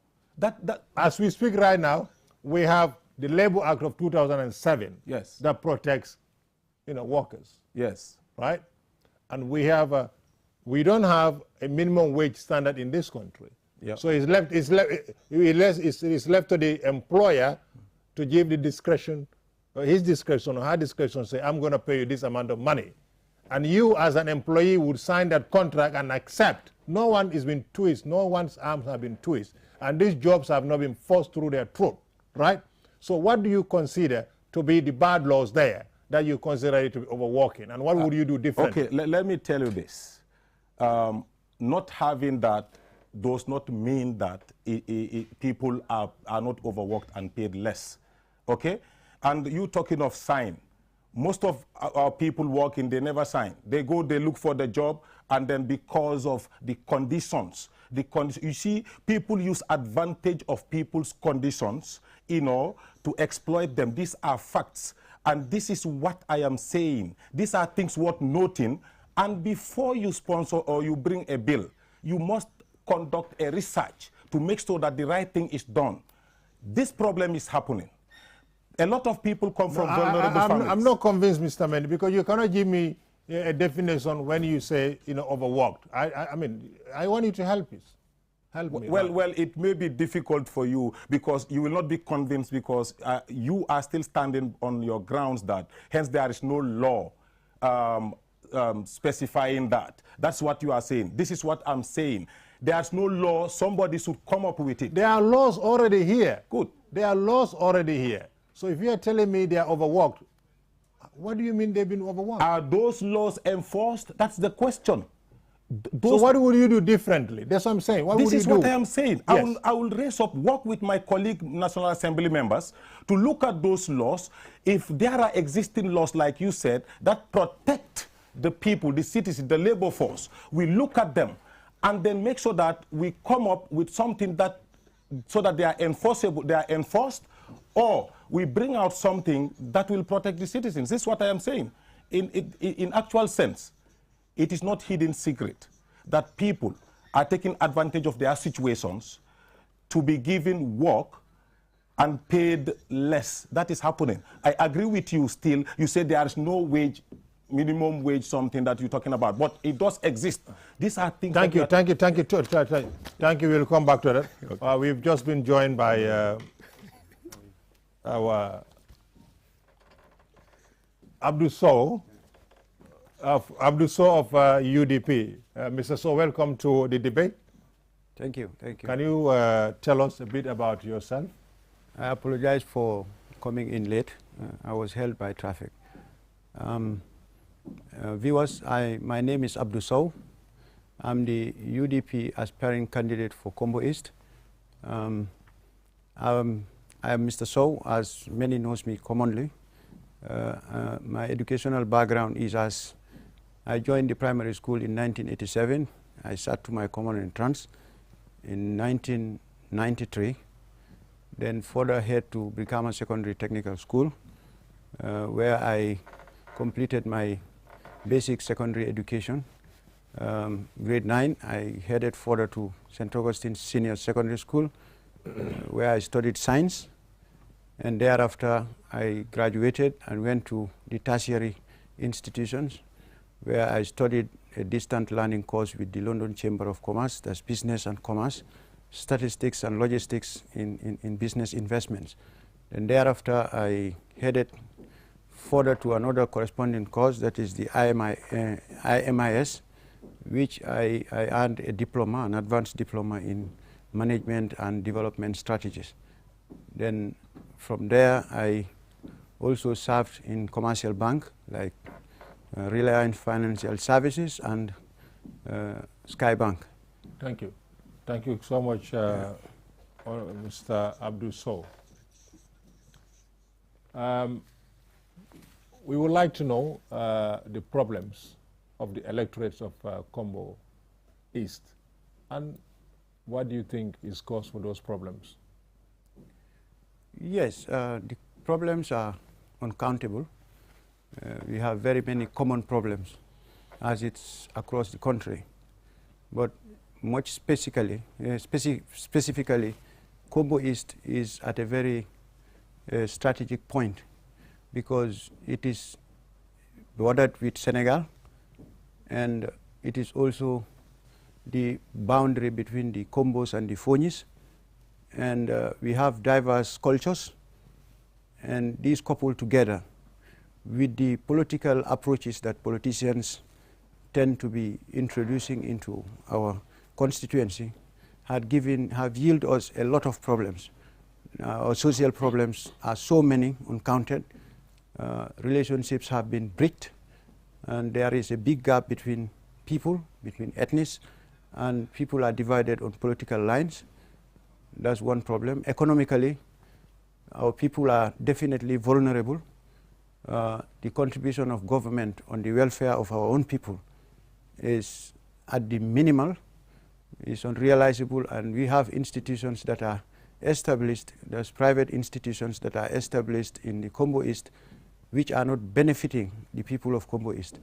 As we speak right now, we have the Labor Act of 2007. Yes. That protects, workers. Yes. Right? And we don't have a minimum wage standard in this country. Yeah. So it's left to the employer to give the discretion, his discretion or her discretion, say, I'm going to pay you this amount of money. And you, as an employee, would sign that contract and accept. No one has been twisted. No one's arms have been twisted. And these jobs have not been forced through their throat, right? So what do you consider to be the bad laws there that you consider it to be overworking? And what would you do differently? Okay, let me tell you this. Not having that does not mean that people are not overworked and paid less. Okay? And you talking of sign. Most of our people working, they never sign. They go, they look for the job, and then because of the conditions, you see, people use advantage of people's conditions, to exploit them. These are facts. And this is what I am saying. These are things worth noting. And before you sponsor or you bring a bill, you must conduct a research to make sure that the right thing is done. This problem is happening. A lot of people come from vulnerable families. I'm not convinced, Mr. Mendy, because you cannot give me a definition when you say, overworked. I mean, I want you to help us. Help me. Well, it may be difficult for you because you will not be convinced because you are still standing on your grounds that, hence there is no law specifying that. That's what you are saying. This is what I'm saying. There's no law. Somebody should come up with it. There are laws already here. Good. There are laws already here. So if you're telling me they are overworked, what do you mean they've been overworked? Are those laws enforced? That's the question. So what would you do differently? That's what I'm saying. What would you do? This is what I am saying. Yes. I will raise up, work with my colleague National Assembly members to look at those laws. If there are existing laws, like you said, that protect the people, the citizens, the labor force, we look at them and then make sure that we come up with something that, so that they are enforceable, they are enforced, or we bring out something that will protect the citizens. This is what I am saying in actual sense. it is not hidden secret that people are taking advantage of their situations to be given work and paid less. That is happening. I agree with you still. You say there is no wage, minimum wage, something that you're talking about, but it does exist. These are things. Thank you. We'll come back to that. Okay. We've just been joined by our Abdul Sow of UDP. Mr. Sow, welcome to the debate. Thank you. Thank you. Can you tell us a bit about yourself? I apologize for coming in late. I was held by traffic. Viewers, my name is Abdul Sow. I'm the UDP aspiring candidate for Combo East. I am Mr. Sow, as many knows me commonly. My educational background is as I joined the primary school in 1987. I sat to my common entrance in 1993. Then further ahead to Brikama Secondary Technical School, where I completed my basic secondary education. Grade 9, I headed further to St. Augustine Senior Secondary School, where I studied science. And thereafter, I graduated and went to the tertiary institutions, where I studied a distant learning course with the London Chamber of Commerce, that's business and commerce, statistics and logistics in business investments. And thereafter, I headed further to another corresponding course, that is the IMIS, which I earned a diploma, an advanced diploma in management and development strategies. Then from there, I also served in commercial bank like Reliance Financial Services and Sky Bank. Thank you. Thank you so much, Mr. Abdul Sow. We would like to know the problems of the electorates of Combo East, and what do you think is cause for those problems? Yes, the problems are uncountable. We have very many common problems as it's across the country, but much specifically, Combo East is at a very strategic point because it is bordered with Senegal, and it is also the boundary between the Combos and the Fonyis, and we have diverse cultures, and these coupled together with the political approaches that politicians tend to be introducing into our constituency have yielded us a lot of problems. Our social problems are so many, uncounted. Relationships have been breached, and there is a big gap between people, between ethnics, and people are divided on political lines. That's one problem. Economically, our people are definitely vulnerable. The contribution of government on the welfare of our own people is at the minimal, is unrealizable, and we have institutions that are established, there's private institutions that are established in the Combo East which are not benefiting the people of Combo East.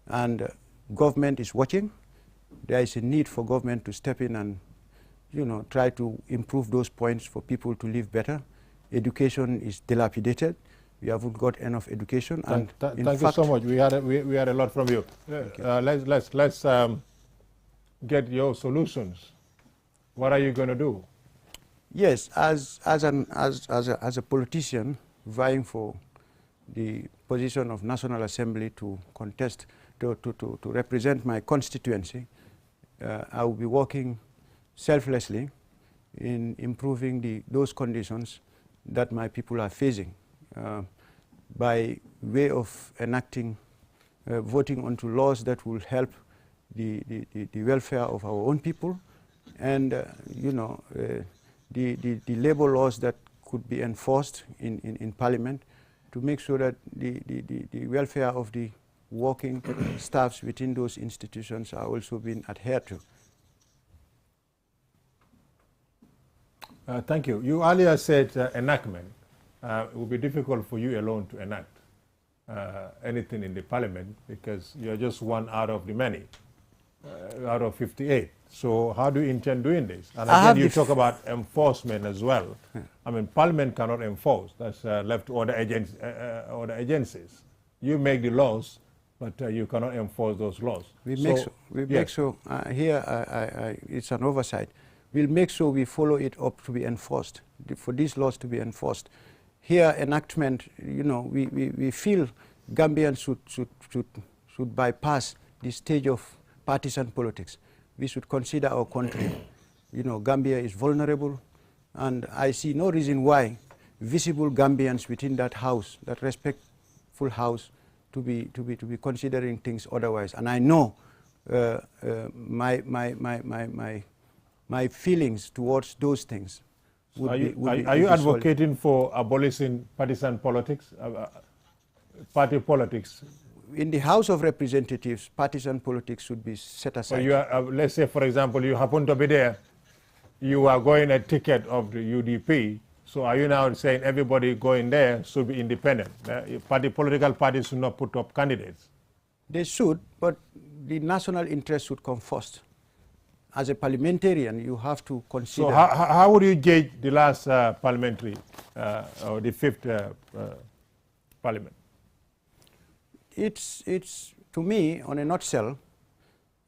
And government is watching. There is a need for government to step in and try to improve those points for people to live better. Education is dilapidated. We haven't got enough education. Thank you so much. We had a lot from you. Let's get your solutions. What are you going to do? Yes, as a politician vying for the position of National Assembly to contest, to represent my constituency, I will be working selflessly in improving those conditions that my people are facing by way of enacting, voting onto laws that will help the welfare of our own people, and the labor laws that could be enforced in Parliament to make sure that the welfare of the working staffs within those institutions are also being adhered to. Thank you. You earlier said enactment. It would be difficult for you alone to enact. anything in the parliament because you're just one out of the many, out of 58. So how do you intend doing this? And again, you talk about enforcement as well. Yeah. I mean, parliament cannot enforce. That's left to other agencies. You make the laws, but you cannot enforce those laws. Make sure, here it's an oversight. We'll make sure we follow it up to be enforced, for these laws to be enforced. Here, enactment, you know, we feel Gambians should bypass the stage of partisan politics. We should consider our country. You know, Gambia is vulnerable, and I see no reason why visible Gambians within that house, that respectful house, to be considering things otherwise. And I know my feelings towards those things. Are you advocating for abolishing partisan politics, party politics? In the House of Representatives, partisan politics should be set aside. So you are, let's say, for example, you happen to be there, you are going a ticket of the UDP, so are you now saying everybody going there should be independent? Political parties should not put up candidates? They should, but the national interest should come first. As a parliamentarian, you have to consider... So how would you gauge the last parliamentary, or the fifth parliament? It's, to me, on a nutshell,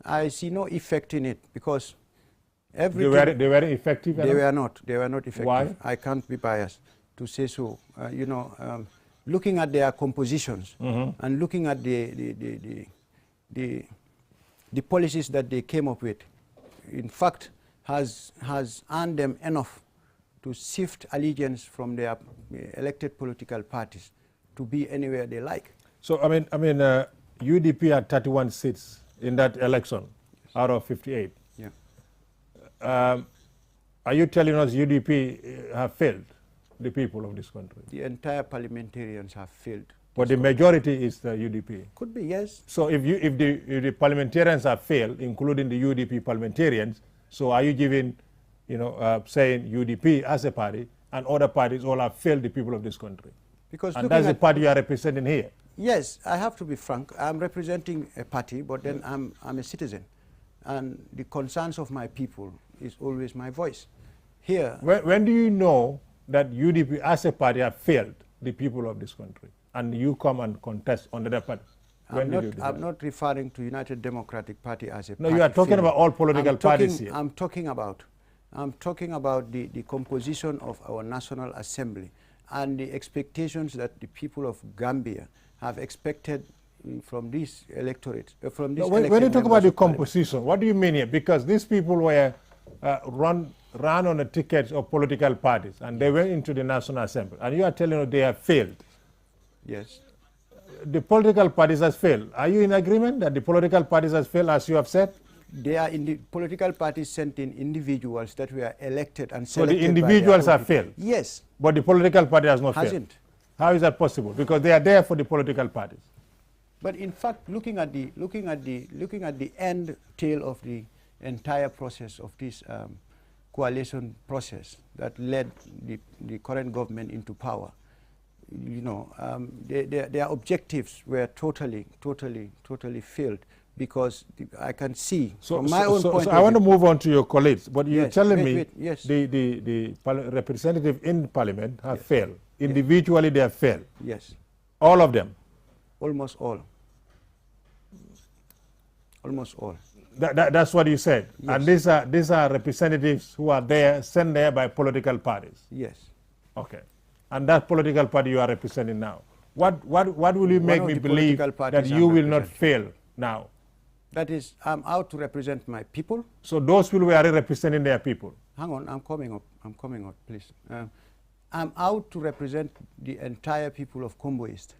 I see no effect in it because everything... They weren't effective? They were not effective. Why? I can't be biased to say so. You know, looking at their compositions and looking at the policies that they came up with, in fact, has earned them enough to shift allegiance from their elected political parties to be anywhere they like. So, I mean, UDP had 31 seats in that election out of 58. Yeah. Are you telling us UDP have failed the people of this country? The entire parliamentarians have failed. But the majority is the UDP? Could be, yes. So if the parliamentarians have failed, including the UDP parliamentarians, so are you giving, you know, saying UDP as a party and other parties all have failed the people of this country? Because and that's the party you are representing here? Yes, I have to be frank. I'm representing a party, but then I'm a citizen. And the concerns of my people is always my voice. Here... When do you know that UDP as a party have failed the people of this country? And you come and contest on the party? I'm not referring to United Democratic Party as a party. No, you are talking about all political parties here. I'm talking about the composition of our National Assembly and the expectations that the people of Gambia have expected from this electorate. When you talk about the composition, what do you mean here? Because these people were ran on the tickets of political parties and they went into the National Assembly, and you are telling us they have failed. Yes. The political parties has failed. Are you in agreement that the political parties has failed, as you have said? They are in the political parties sent in individuals that were elected and selected. So the individuals have failed? Yes. But the political party has not failed? Hasn't. How is that possible? Because they are there for the political parties. But in fact, looking at the end tail of the entire process of this coalition process that led the current government into power, you know, their objectives were totally failed, because I can see from my own point of view. I want to move on to your colleagues, but you're telling me yes. the representative in parliament have failed. Individually they have failed. Yes. All of them? Almost all. Almost all. That's what you said. Yes. And these are representatives who are there, sent there by political parties? Yes. Okay. And that political party you are representing now, what will you make me believe that you will not fail now? That is, I'm out to represent my people. So those people were representing their people? Hang on, I'm coming up, please. I'm out to represent the entire people of Combo East,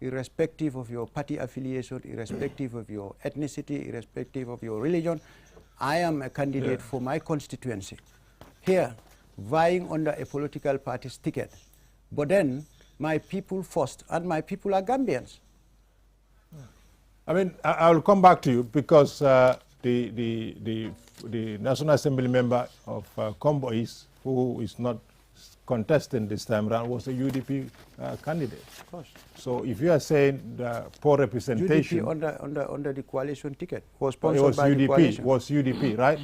irrespective of your party affiliation, irrespective of your ethnicity, irrespective of your religion. I am a candidate for my constituency here, vying under a political party's ticket. But then, my people first, and my people are Gambians. I mean, I will come back to you, because the National Assembly member of Combo East, who is not contesting this time around was a UDP candidate. Of course. So if you are saying poor representation... UDP under the coalition ticket was it sponsored was by the coalition. Was UDP, right?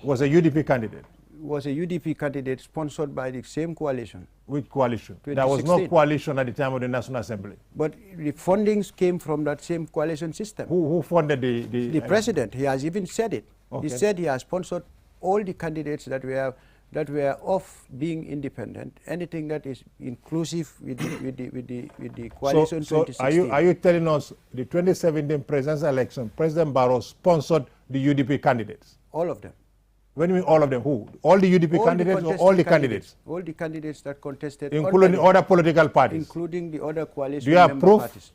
Was a UDP candidate. Was a UDP candidate sponsored by the same coalition. Which coalition? There was no coalition at the time of the National Assembly. But the fundings came from that same coalition system. Who funded the president? He has even said it. Okay. He said he has sponsored all the candidates that were of being independent. Anything that is inclusive with the coalition. So 2016. are you telling us the 2017 presidential election, President Barrow sponsored the UDP candidates? All of them. When you mean all of them, who? All the UDP candidates or all the candidates? All the candidates that contested. Including the other political parties? Including the other coalition Do you have proof? parties.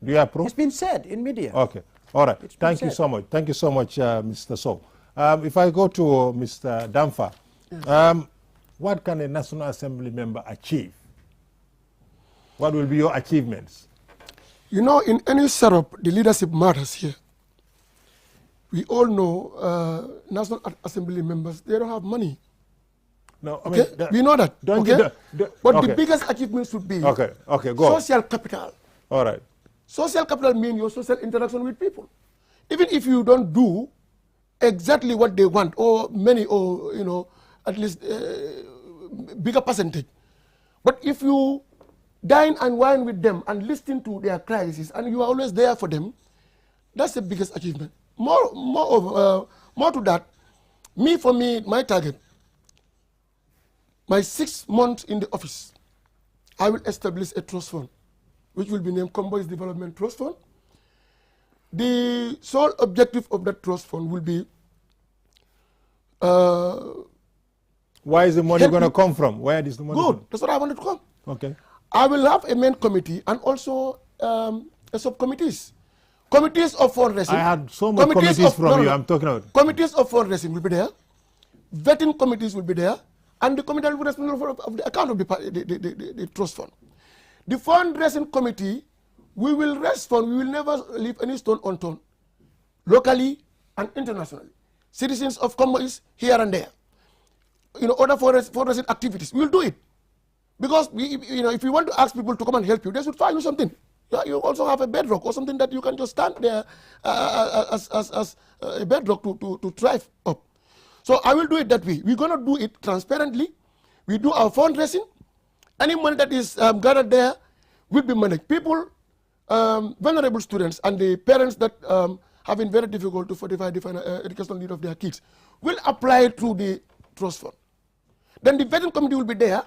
Do you have proof? It's been said in media. Okay. All right. It's Thank you so much. Thank you so much, Mr. Sow. If I go to Mr. Damfa, yes. What can a National Assembly member achieve? What will be your achievements? You know, in any setup, the leadership matters here. We all know National Assembly members, they don't have money. No, I mean, we know that. But the biggest achievement should be go social capital. All right. Social capital means your social interaction with people. Even if you don't do exactly what they want, or many, or you know, at least bigger percentage. But if you dine and wine with them and listen to their crises, and you are always there for them, that's the biggest achievement. More to that, for me, my target, my 6 months in the office, I will establish a trust fund, which will be named Convoys Development Trust Fund. The sole objective of that trust fund will be where is the money going to come from? Where is the money? Good, that's what I wanted to come. Okay. I will have a main committee and also a subcommittees. Committees of fundraising. I had so many committees from you. I'm talking about. Committees of fundraising will be there. Vetting committees will be there. And the committee will be responsible for the account of the trust fund. The fundraising committee, we will raise fund. We will never leave any stone unturned. Locally and internationally. Citizens of Congo is here and there. You know, other fundraising activities. We will do it. Because, if you want to ask people to come and help you, they should find you something. You also have a bedrock or something that you can just stand there as a bedrock to thrive up. So I will do it that way. We're going to do it transparently. We do our fundraising. Any money that is gathered there will be managed. People, vulnerable students and the parents that have been very difficult to fortify the educational need of their kids will apply through the trust fund. Then the vetting committee will be there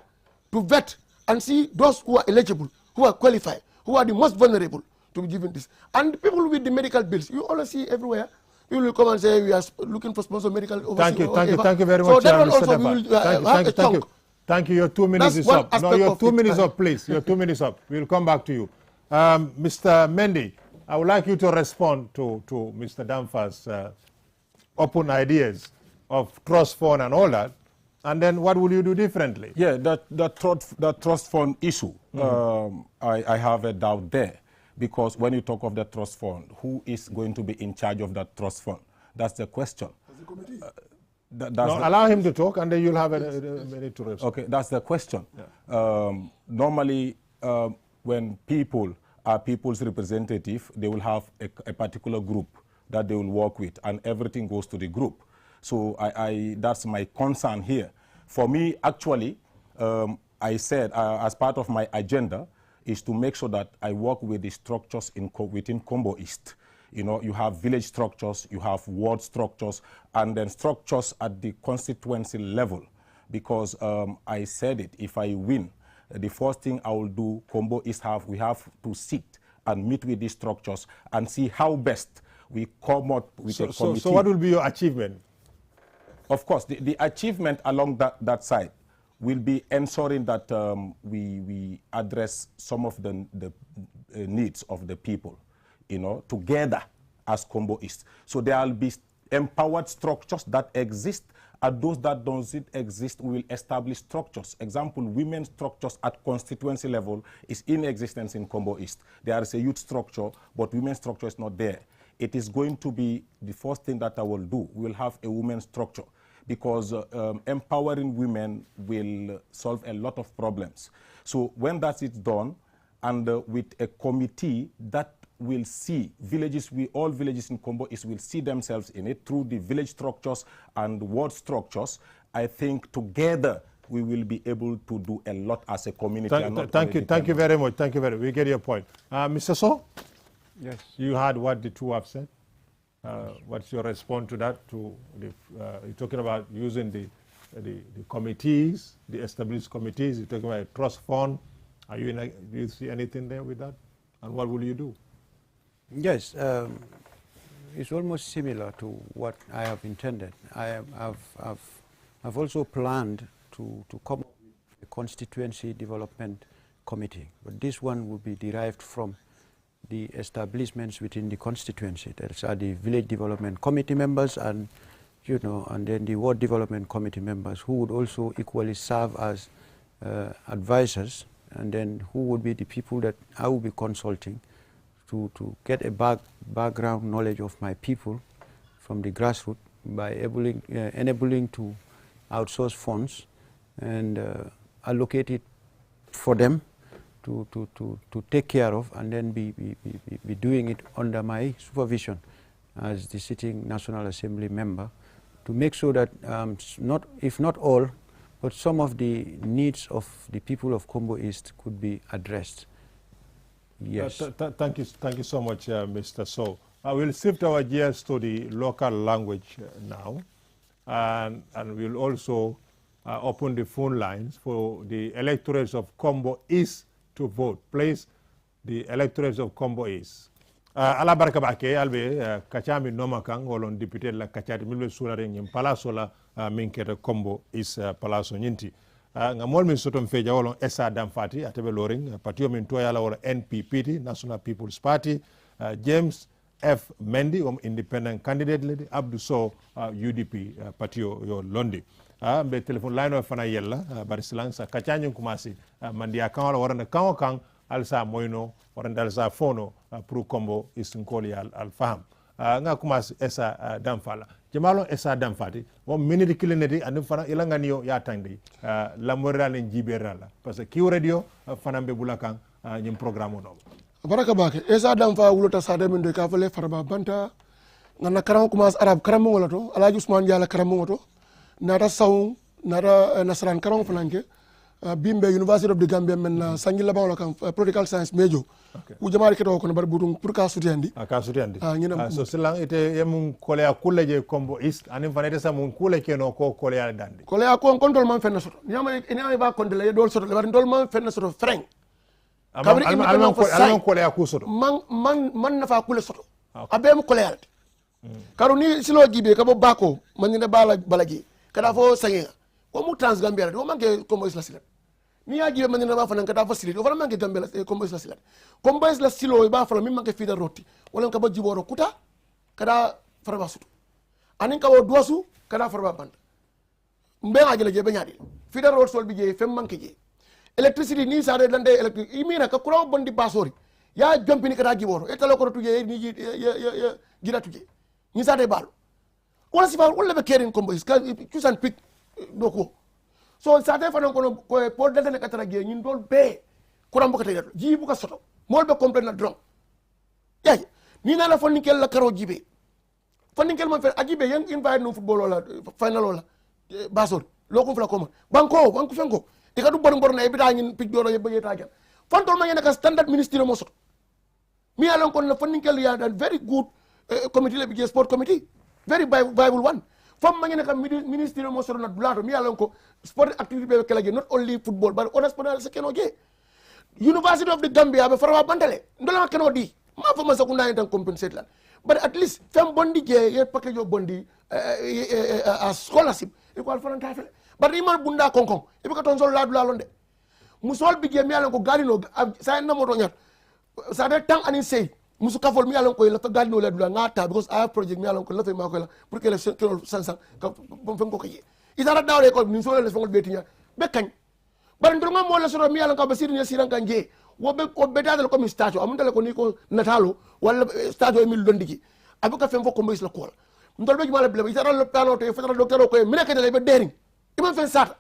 to vet and see those who are eligible, who are qualified, who are the most vulnerable to be given this. And people with the medical bills, you always see everywhere, people will come and say, we are looking for sponsor medical. Thank you very much. So that one also we will have a chunk. Thank you. Your 2 minutes is up. No, your 2 minutes up, please. Your 2 minutes up. We'll come back to you. Mr. Mendy, I would like you to respond to Mr. Damfa's open ideas of trust fund and all that. And then what will you do differently? Yeah, that trust fund issue, I have a doubt there. Because when you talk of the trust fund, who is going to be in charge of that trust fund? That's the question. Allow him to talk, and then you'll have a minute to respond. Okay, that's the question. Yeah. Normally, when people are people's representative, they will have a particular group that they will work with, and everything goes to the group. So that's my concern here. For me, actually, I said as part of my agenda is to make sure that I work with the structures within Combo East. You know, you have village structures, you have ward structures, and then structures at the constituency level. Because I said it, if I win, the first thing I will do, Combo East we have to sit and meet with these structures and see how best we come up with a committee. So what will be your achievement? Of course, the achievement along that side will be ensuring that we address some of the needs of the people, you know, together as Combo East. So there will be empowered structures that exist, and those that don't exist, we will establish structures. Example, women's structures at constituency level is in existence in Combo East. There is a youth structure, but women's structure is not there. It is going to be the first thing that I will do. We will have a women's structure. because empowering women will solve a lot of problems. So when that is done, and with a committee that will see villages, all villages in Kombo East will see themselves in it through the village structures and ward structures, I think together we will be able to do a lot as a community. Thank you very much. Thank you very much. We get your point. Mr. So? Yes. You heard what the two have said. What's your response to that? You're talking about using the committees, the established committees. You're talking about a trust fund. Do you see anything there with that? And what will you do? Yes, it's almost similar to what I have intended. I've also planned to come up with a constituency development committee, but this one will be derived from the establishments within the constituency. Those are the village development committee members and then the ward development committee members who would also equally serve as advisors, and then who would be the people that I will be consulting to get a background knowledge of my people from the grassroots by enabling to outsource funds and allocate it for them to take care of, and then be doing it under my supervision as the sitting National Assembly member, to make sure that if not all, but some of the needs of the people of Kombo East could be addressed. Yes. Thank you so much, Mr. So. We'll shift our gears to the local language now, and we'll also open the phone lines for the electorates of Kombo East to vote. Please, the electorates of Kombo East. Ala baraka bake albe kachami noma kang wolon député la kachati milbe sulare ngim palaso la minketa Kombo East palaso nyinti. Nga mol min sotom feja wolon Essa Damfati atebe loring patio min toya la wala NPPT National People's Party, James F. Mendy independent candidate lady, Abdou Sow UDP patio yo londi. Mbe telephone line o fana yella barisilang sa kachanyo kumasi mandia kan wala waranda kan kan alsa moyno waranda alsa fono pour Kombo East nkoli al faham nga kumasi Essa Damfala jamalo Essa Damfati wo minute kilineti andi fana ilangani yo ya tangdi la moral en jiberala parce que ki radio fana be bulakan nyim programme no baraka bake Essa Damfa wulota sade min de ka fale farba banta ngana karam kumas arab karam wala to alaji Usman Jala karam woto nata saw nata nasran karam fananke bimbe University of the Gambia men sangi la bawla kan political science major ku jamaari keto ko bar butum pour ka sutiyandi so silang ite yem kole akulle je Kombo East anim fanete sa mun kule keno ko kole ya dandi kole ko control man fenna soto nyama ba kondele dol soto le bar dol man fenna soto frank alman kole aku soto man nafa kule soto abem kole yalde karo ni silo gibe ka bo bako man ne balaji kada fo sangenga ko mu trans Gambia do manke Kombo East la silat ni ya gibe man ne ba fanan kada facility o fana manke Gambia Kombo East la silat Kombo East la silo ba fala mi manke fida roti wala ka ba jiboro kuta kada farba sutu anin ka wo duwasu kada farba banda mbe ngajele je be nyaadi fida rot sol bi je fem manke je electricity ni sa de lande electric imina ka courant bondi basori ya jompini kada jiboro e talo ko tuje ni ya gira tuje ni sa de balu wala sifa wala be kerin Kombo East ka kusan pik doko so sate fanan kono ko pour dal ka tara ge ñin dol be kuram bokata yato jibu ka soto mol be complète na dron yaay ni na la fonnikel la karo jibe fonnikel man fe ajibe yang invite no football wala final wala basor loko fla koma banko fenko e ka du bor na e bita ñin pig doro yebe ta gal fontol ma ngene ka standard ministry mo soto mi alon kon na fonnikel ya dan very good committee le bi sport committee very bible one fam ma ngene kam ministry mo soro na dulato mi alon ko sport activity be kala not only football but on sport se keno je University of the Gambia be farwa bandale ndola keno di ma fa ma sakunda en tan compensate lan but at least fam bondi je ye package yo bondi a scholarship e ko alfanan tafel but iman bunda konkon e be ka ton sol la londe musol bi je mi alon ko galino sa na mo to nyat sa de tang anin sey musu kafol mi alon ko la fa galino la dula ngata because I have project mi alon ko la fa ma ko la pour que le sansan ka bom fen ko kaye itara dawre ko min so le fongol betinya be kañ bar ndur ngam mo la soro mi alon ko basir ni siran kanje wo be dadal ko mi statue amundale ko ni ko natalo wala statue mi londigi abuka fen fo Kombo East la ko ndol be jumala blem itara lo plano to fatara docteur ko mine ke dele be dering imam fen sata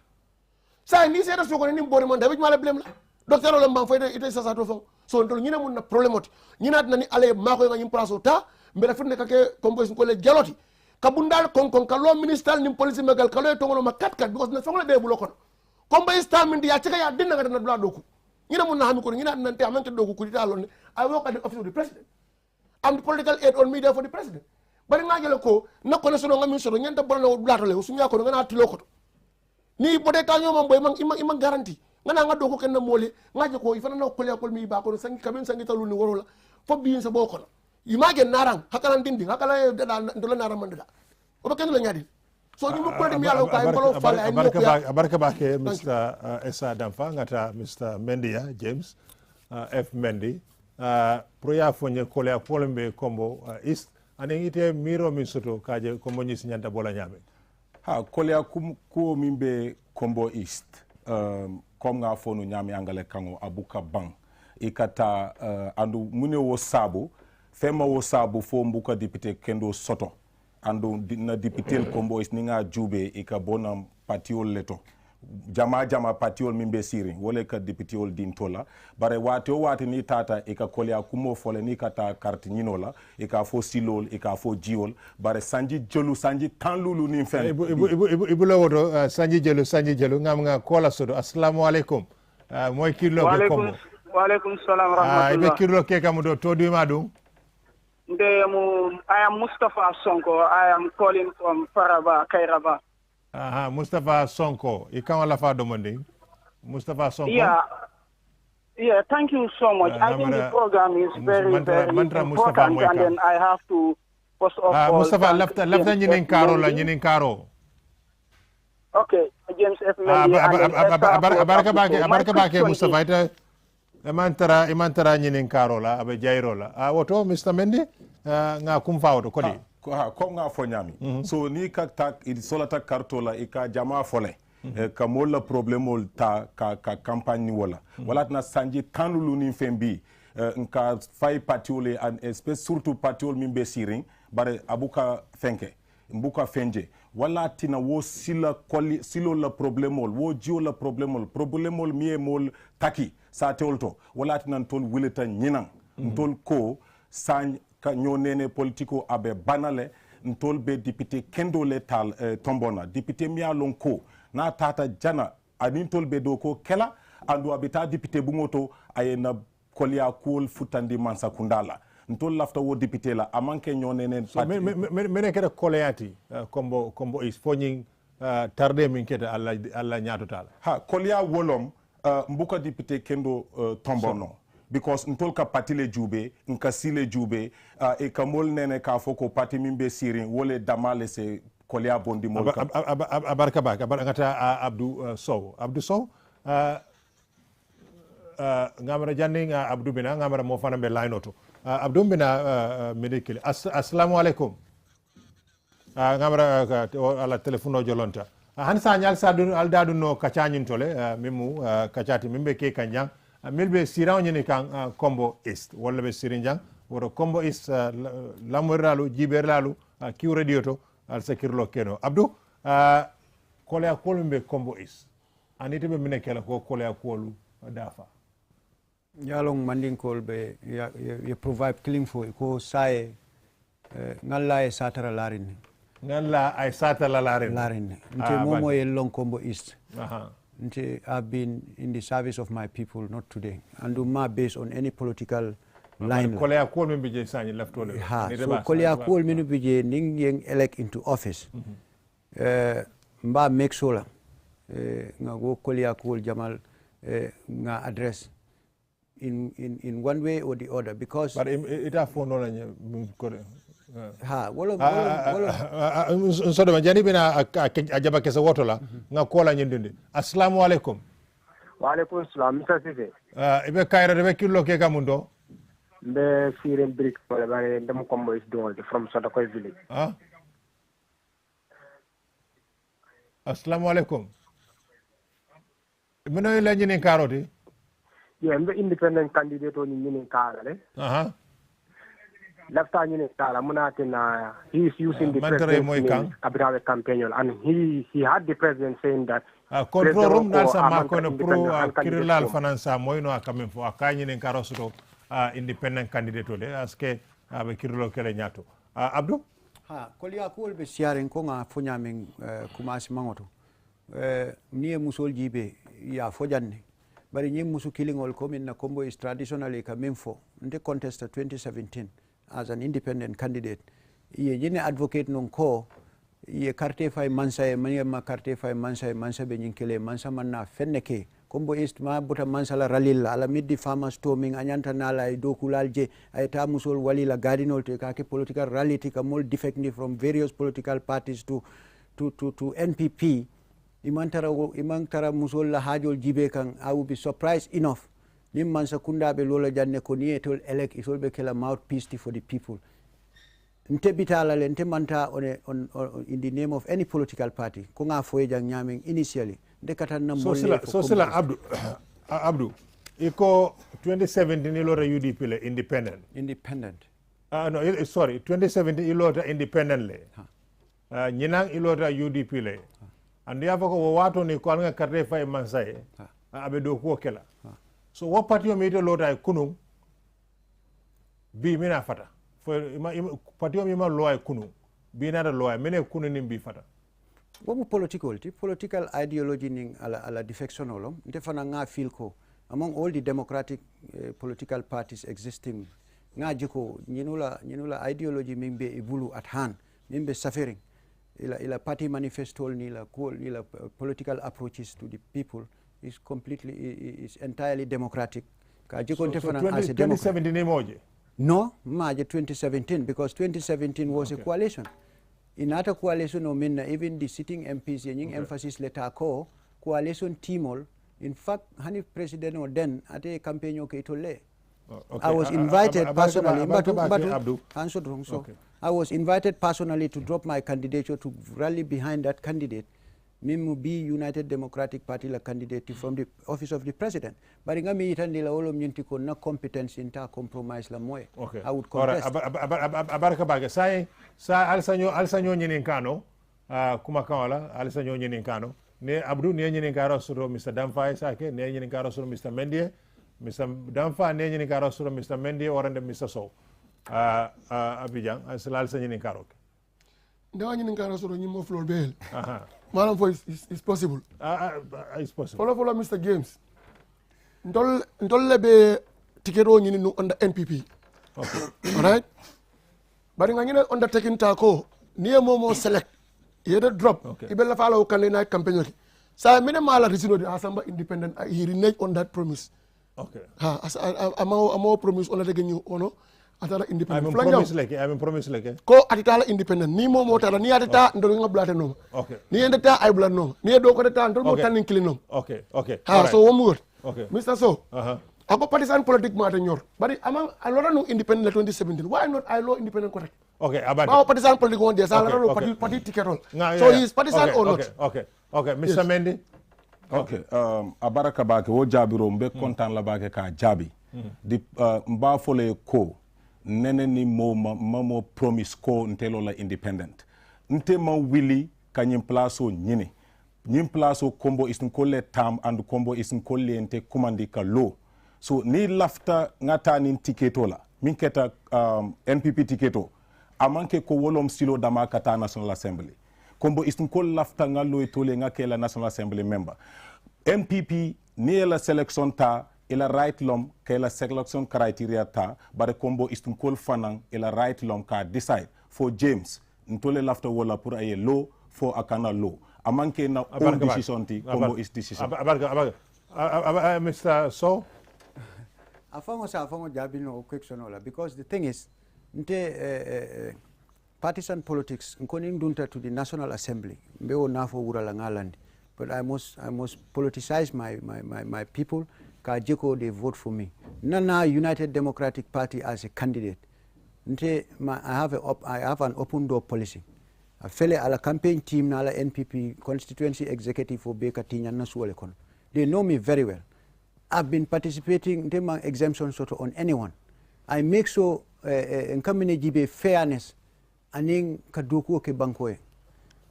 sa ni sera so ko ni mbori mon dabe jumala blem la docteur lo mbang fayde ite sa to fo so ndol ñina mun na problème oti ñina na ni ale mako nga ñim place ta mbela fitne ka ke composition ko le jaloti ka bundal kon ka lo ministral ni police megal ka lo to ngono ma kat because na fongla be bu lo kon combat star min ya cika ya dinna ngada na dula doku ñina mun na hami ko ñina nan te amante doku ku dita lon I work at the office of the president. I'm the political aide on media for the president. Bari nga jele ko na ko sono ngami sono ñanta borno blato le suñu ko nga na tilo ko ni bote ta ñoma boy man ima garantie nga nga doku ken na mole nga je ko ifana na ko le ko mi ba ko sangi kamen sangi talu ni worola fo bi sa boko image narang hakalan dindi hakala da ndola naram manda o ba ken la ñadi so ñu mo ko mi yalla ko ay balo fale ay barka bake Mr. Essa Damfa ngata Mr. Mendia James F Mendy pro ya fonye kole apolembe kombo east ane ite miro min soto kaje kombo nyisi nyanta bola nyame ha kole ko mimbe kombo east kom nga fonu nyame angale kango abuka bang ikata andu mune wo sabu fema wo sabu fo mbuka député kendo soto andu na député kombo east ninga jube ikabona patiol leto jama patiol mimbe siri wole ka députéol dintola bare wati ni tata e ka kolya kumo fole ni kata carte nyinola e ka fo silol e ka fo jiol bare sanji tanlulu ni fen ibu lawoto sanji jelu ngam nga kola sodo assalamu alaikum moy kirlo be kombo wa alaikum salam rahmatullah ibe kirlo ke kam do to duma dum I am Mustafa Sonko. I am calling from Faraba, Kairaba. Mustafa Sonko. You can all have demanding. Mustafa Sonko. Yeah. Thank you so much. I think the program is very important, and then I have to first of all. Mustafa left nyinin karo la nyinin karo. Okay, James F. Mendy. Abarka bake Mustafa ita imantara nyinin karo la abe jairo la. Woto Mr. Mendy nga kumfa woto kodi. Ko nga fo nyami so ni ka tak il solata kartola e ka jama fole ka molla problemol ta ka campagne ni wala na sanji tanulu ni fembi nka fay patiole an espèce surtout patiol mimbe siring bare abuka fenke mbuka fenje wala tina wo silo la problemol wo jio la problemol mie mol taki sa teolto wala tina tol wileta nyinan ntol ko san ka nyonene politiko abe banale ntol be député kendo le tal tombona député mialon ko na tata jana anin tol be do ko kela andu abita député bungoto ayena kolia cool futandi mansa kundala ntol lafta wo député la amanke nyonene so mene keda koleati kombo is fogning tarde min keda alla nyaato tal ha kolia wolom mbuka député kendo tombono because ntol ka patile jube nka sile jube e kamol nene ka foko pati mimbe sirin wole damale se kolia bondi mol ka abarka bak ngata Abdou Sow ngamara janning Abdou bina ngamara mo fana be line auto Abdou bina medikili assalamu alaikum ngamara ala telefono jolonta han sa nyal sa dun aldadu no kachanyin tole mimu kachati mimbe ke kanjang milbe siraw nyini kan kombo east wala be sirinjang woro kombo east lamorlalu jiberlalu kiw radio to al sakirlo keno Abdou kolya kolumbe kombo east anite be mine kala ko kolya kolu dafa yalong manding kolbe ya provide clean for ko sae ngalla e satara larin ngalla ay satala larin nte momo e long kombo east I've been in the service of my people, not today. And ma based on any political line. Kolea kol min bije sani left ole. So kolea kol min bije ning yeng elect into office. Mba make sure nga go kolea kol jamal nga address in one way or the other because. But it a phone on so de jani bina ajaba kesa wotola nga kola nyindinde assalamu alaikum wa alaikum salam Mr. Sise ibe kayra de kilo ke gamundo be siren brick wala bare ndam kombo is dool from Sodakoy village assalamu alaikum mino ila nyini karoti mbe independent candidate oni nyini karale lafta ni tala munatina he is using the president's Abrawe campaign, and he had the president saying that control room dal sa makono pro kirilal finansa moyno akamen fo akany ni karosuto independent candidate le aske abe kirilo kele nyato Abdou kolia kol be siaren ko nga fonyamen kumasi mangoto niye musol jibe ya fojanne bari nyim musu kilingol ko min na Kombo is traditionally ka memfo nde contest 2017 as an independent candidate ye jene advocate non ko ye carte fay mansa e ma carte fay mansa be nyinkele mansa manna fenneke Kombo East ma buta mansa la ralil ala middi farmers storming anyanta nala e dokulalje ay ta musol walila gadinol te ka ke political reality ka mol defective from various political parties to NPP imantara musol la hajol jibe kan I will be surprised enough nim mansa kunda be lola janne ko ni etol elect itol be kala mouthpiece for the people nte bitala le nte manta on in the name of any political party ko nga foye jang nyaming initially de katana molle so sila Abdou iko 2017 ilota UDP le independent no sorry 2017 ilota independent le nyinang ilota UDP le andi afako wato ni ko nga carte fay mansaye abe do ko kela so what party o mede lota kunung bi mina fata party o mi ma loy kunu bi na da loy mene kunu nimbi fata womu political ideology ning ala defection olom ndefana nga feel ko among all the democratic political parties existing nga jiko nyinula ideology mimbe ibulu at hand mimbe suffering ila party manifesto ni la political approaches to the people is completely is entirely democratic ka jiko ndefana as a 2017 emoje no maje 2017 because 2017 was a coalition. In other coalition o minna even the sitting MPs yening emphasis leta ko coalition teamol in fact hani president o den ate campaign o ke tolle I was invited personally I was invited personally to drop my candidature to rally behind that candidate Mimu be United Democratic Party la candidate from the office of the president. But ngami itandi la olo mnyenti ko na competence inta compromise la moe. Okay. I would contest. Abaraka baga sa alsanyo nyininkano kuma kawala alsanyo nyininkano ne Abdou ne nyininkaro suro Mr. Damfa sake ne nyininkaro suro Mr. Mendie Mr. Damfa ne nyininkaro suro Mr. Mendie orande Mr. Sow Abidjan alsanyo nyininkaro ndawa nyininkaro suro nyimo floor bel Madam Voice is possible. It's possible. Follow Mr. James. Ndol be tikero nyini no under NPP. Okay. All right? But ngani undertaking tako niye momo select. Yeda drop. Okay. Ibella follow candidate campaign. Sa mine mala risino de asamba independent he renege on that promise. Okay. Amo promise on the new ono. Atara independent. I'm promise like. Ko atitala independent. Ni mo tara ni atita ndol nga blate no. Okay. Ni endeta ay blate no. Ni do ko deta ndol mo tanin kilino. Okay. So one word. Okay. Mr. So. Ako partisan politique mata ñor. Bari amang alora no independent 2017. Why not I law independent correct? Okay, abadi. Bao partisan politique on dia sala no party ticket all. So he is partisan or not? Okay. Mr. Mendy. Okay. Abaraka bake wo jabiro mbe kontan la bake ka jabi. Di mba fole ko nene ni mo promise ko ntelo la independent nte ma willi kanyim plaso nyine nyim plaso Kombo isin kolle tam and Kombo isin kolle ente kumandi ka lo so ni lafta ngata nin tiketo la min keta NPP tiketo amanke ko wolom silo dama kata National Assembly Kombo isin kolle lafta ngalo etole ngakela National Assembly member NPP ni la selection ta ila right lom ka ila selection criteria ta bare Kombo istun kol fanan ila right lom ka decide for James ntole lafta wala pour aye law for akana law amanke na all decision ti Kombo is decision abarga Mr. So afango jabi no question ola because the thing is nte partisan politics nkoni ndunta to the National Assembly mbewo nafo wurala ngalandi but I must politicize my people Kajiko, they vote for me. Nana United Democratic Party as a candidate. I have an open door policy. A fele ala campaign team na ala NPP constituency executive for Baker Tinya Nasualekon. They know me very well. I've been participating in exemption sort on anyone. I make sure enkamine jibe fairness aning kaduku ke bankoe.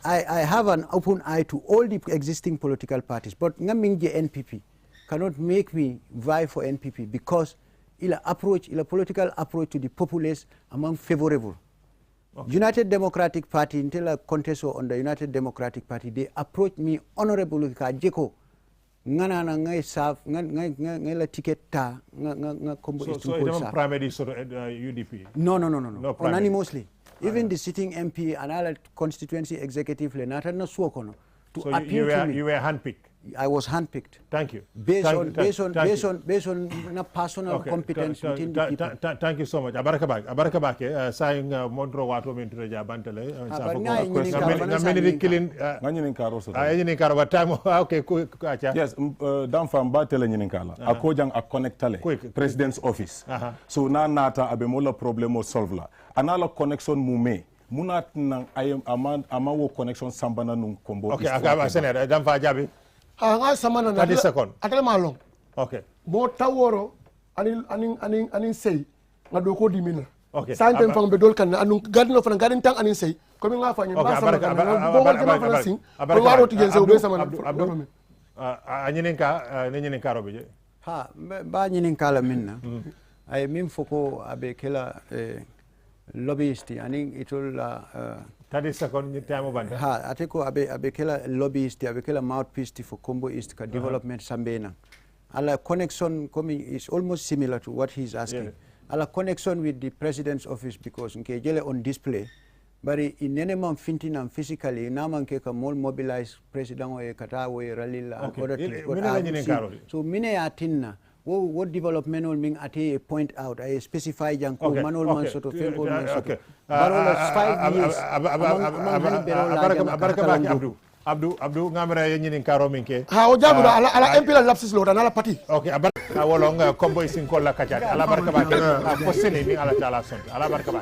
I have an open eye to all the existing political parties, but ngaminje NPP cannot make me vie for NPP because ila political approach to the populace among favorable. Okay. United Democratic Party, until I contest on the United Democratic Party, they approach me honorable ka jeko ngana na ngai serve ngai la ticket ta nga combo is so it don't primary sort of UDP. No. Unanimously. Even the sitting MP and all constituency executive le nata na suokono to so appeal to me. You were handpicked. I was handpicked. Thank you. Based on na personal competence within the people. Thank you so much. Abaraka bake saying mondro wato min tureja bantale ngamini killing ngani karo so ayini karo ba time okay acha yes dam fam ba tele nyini kala akojang a connectale president's office so na nata abe mola problemo solve la anala connection mume munat nang ayam ama wo connection sambana nung kombo okay akaba senere dam fa jabi nga samana na 30 seconds atale malong okay bo taworo anin sey nga do ko dimina okay santen fam be dol kan anu gadno fana gadin tang anin sey ko mi nga fa nyam ba sama kan bo ko jama fana sing ko waro ti gen se be sama abdou nyinin ka robe je ha ba nyinin kala minna ay min foko abe kela lobbyist aning itol 30 seconds ni time bande ha ateko abe kela lobbyist abe kela mouthpiece for Combo East ka development sambena ala connection coming is almost similar to what he's asking ala connection with the president's office because nke jele on display bari inene man fintina physically na man ke ka mol mobilize president o e kata o e rally la other things so mine atinna what development will mean at a point out I specify janko manol man sort of feel man sort of barola 5 years Abdou ngamra nyinin karo minke ha o jabu ala MP la lapsis lo na la parti okay abarka wolonga combo sin kolla kacha ala barka ba ko sene ni ala taala son ala barka ba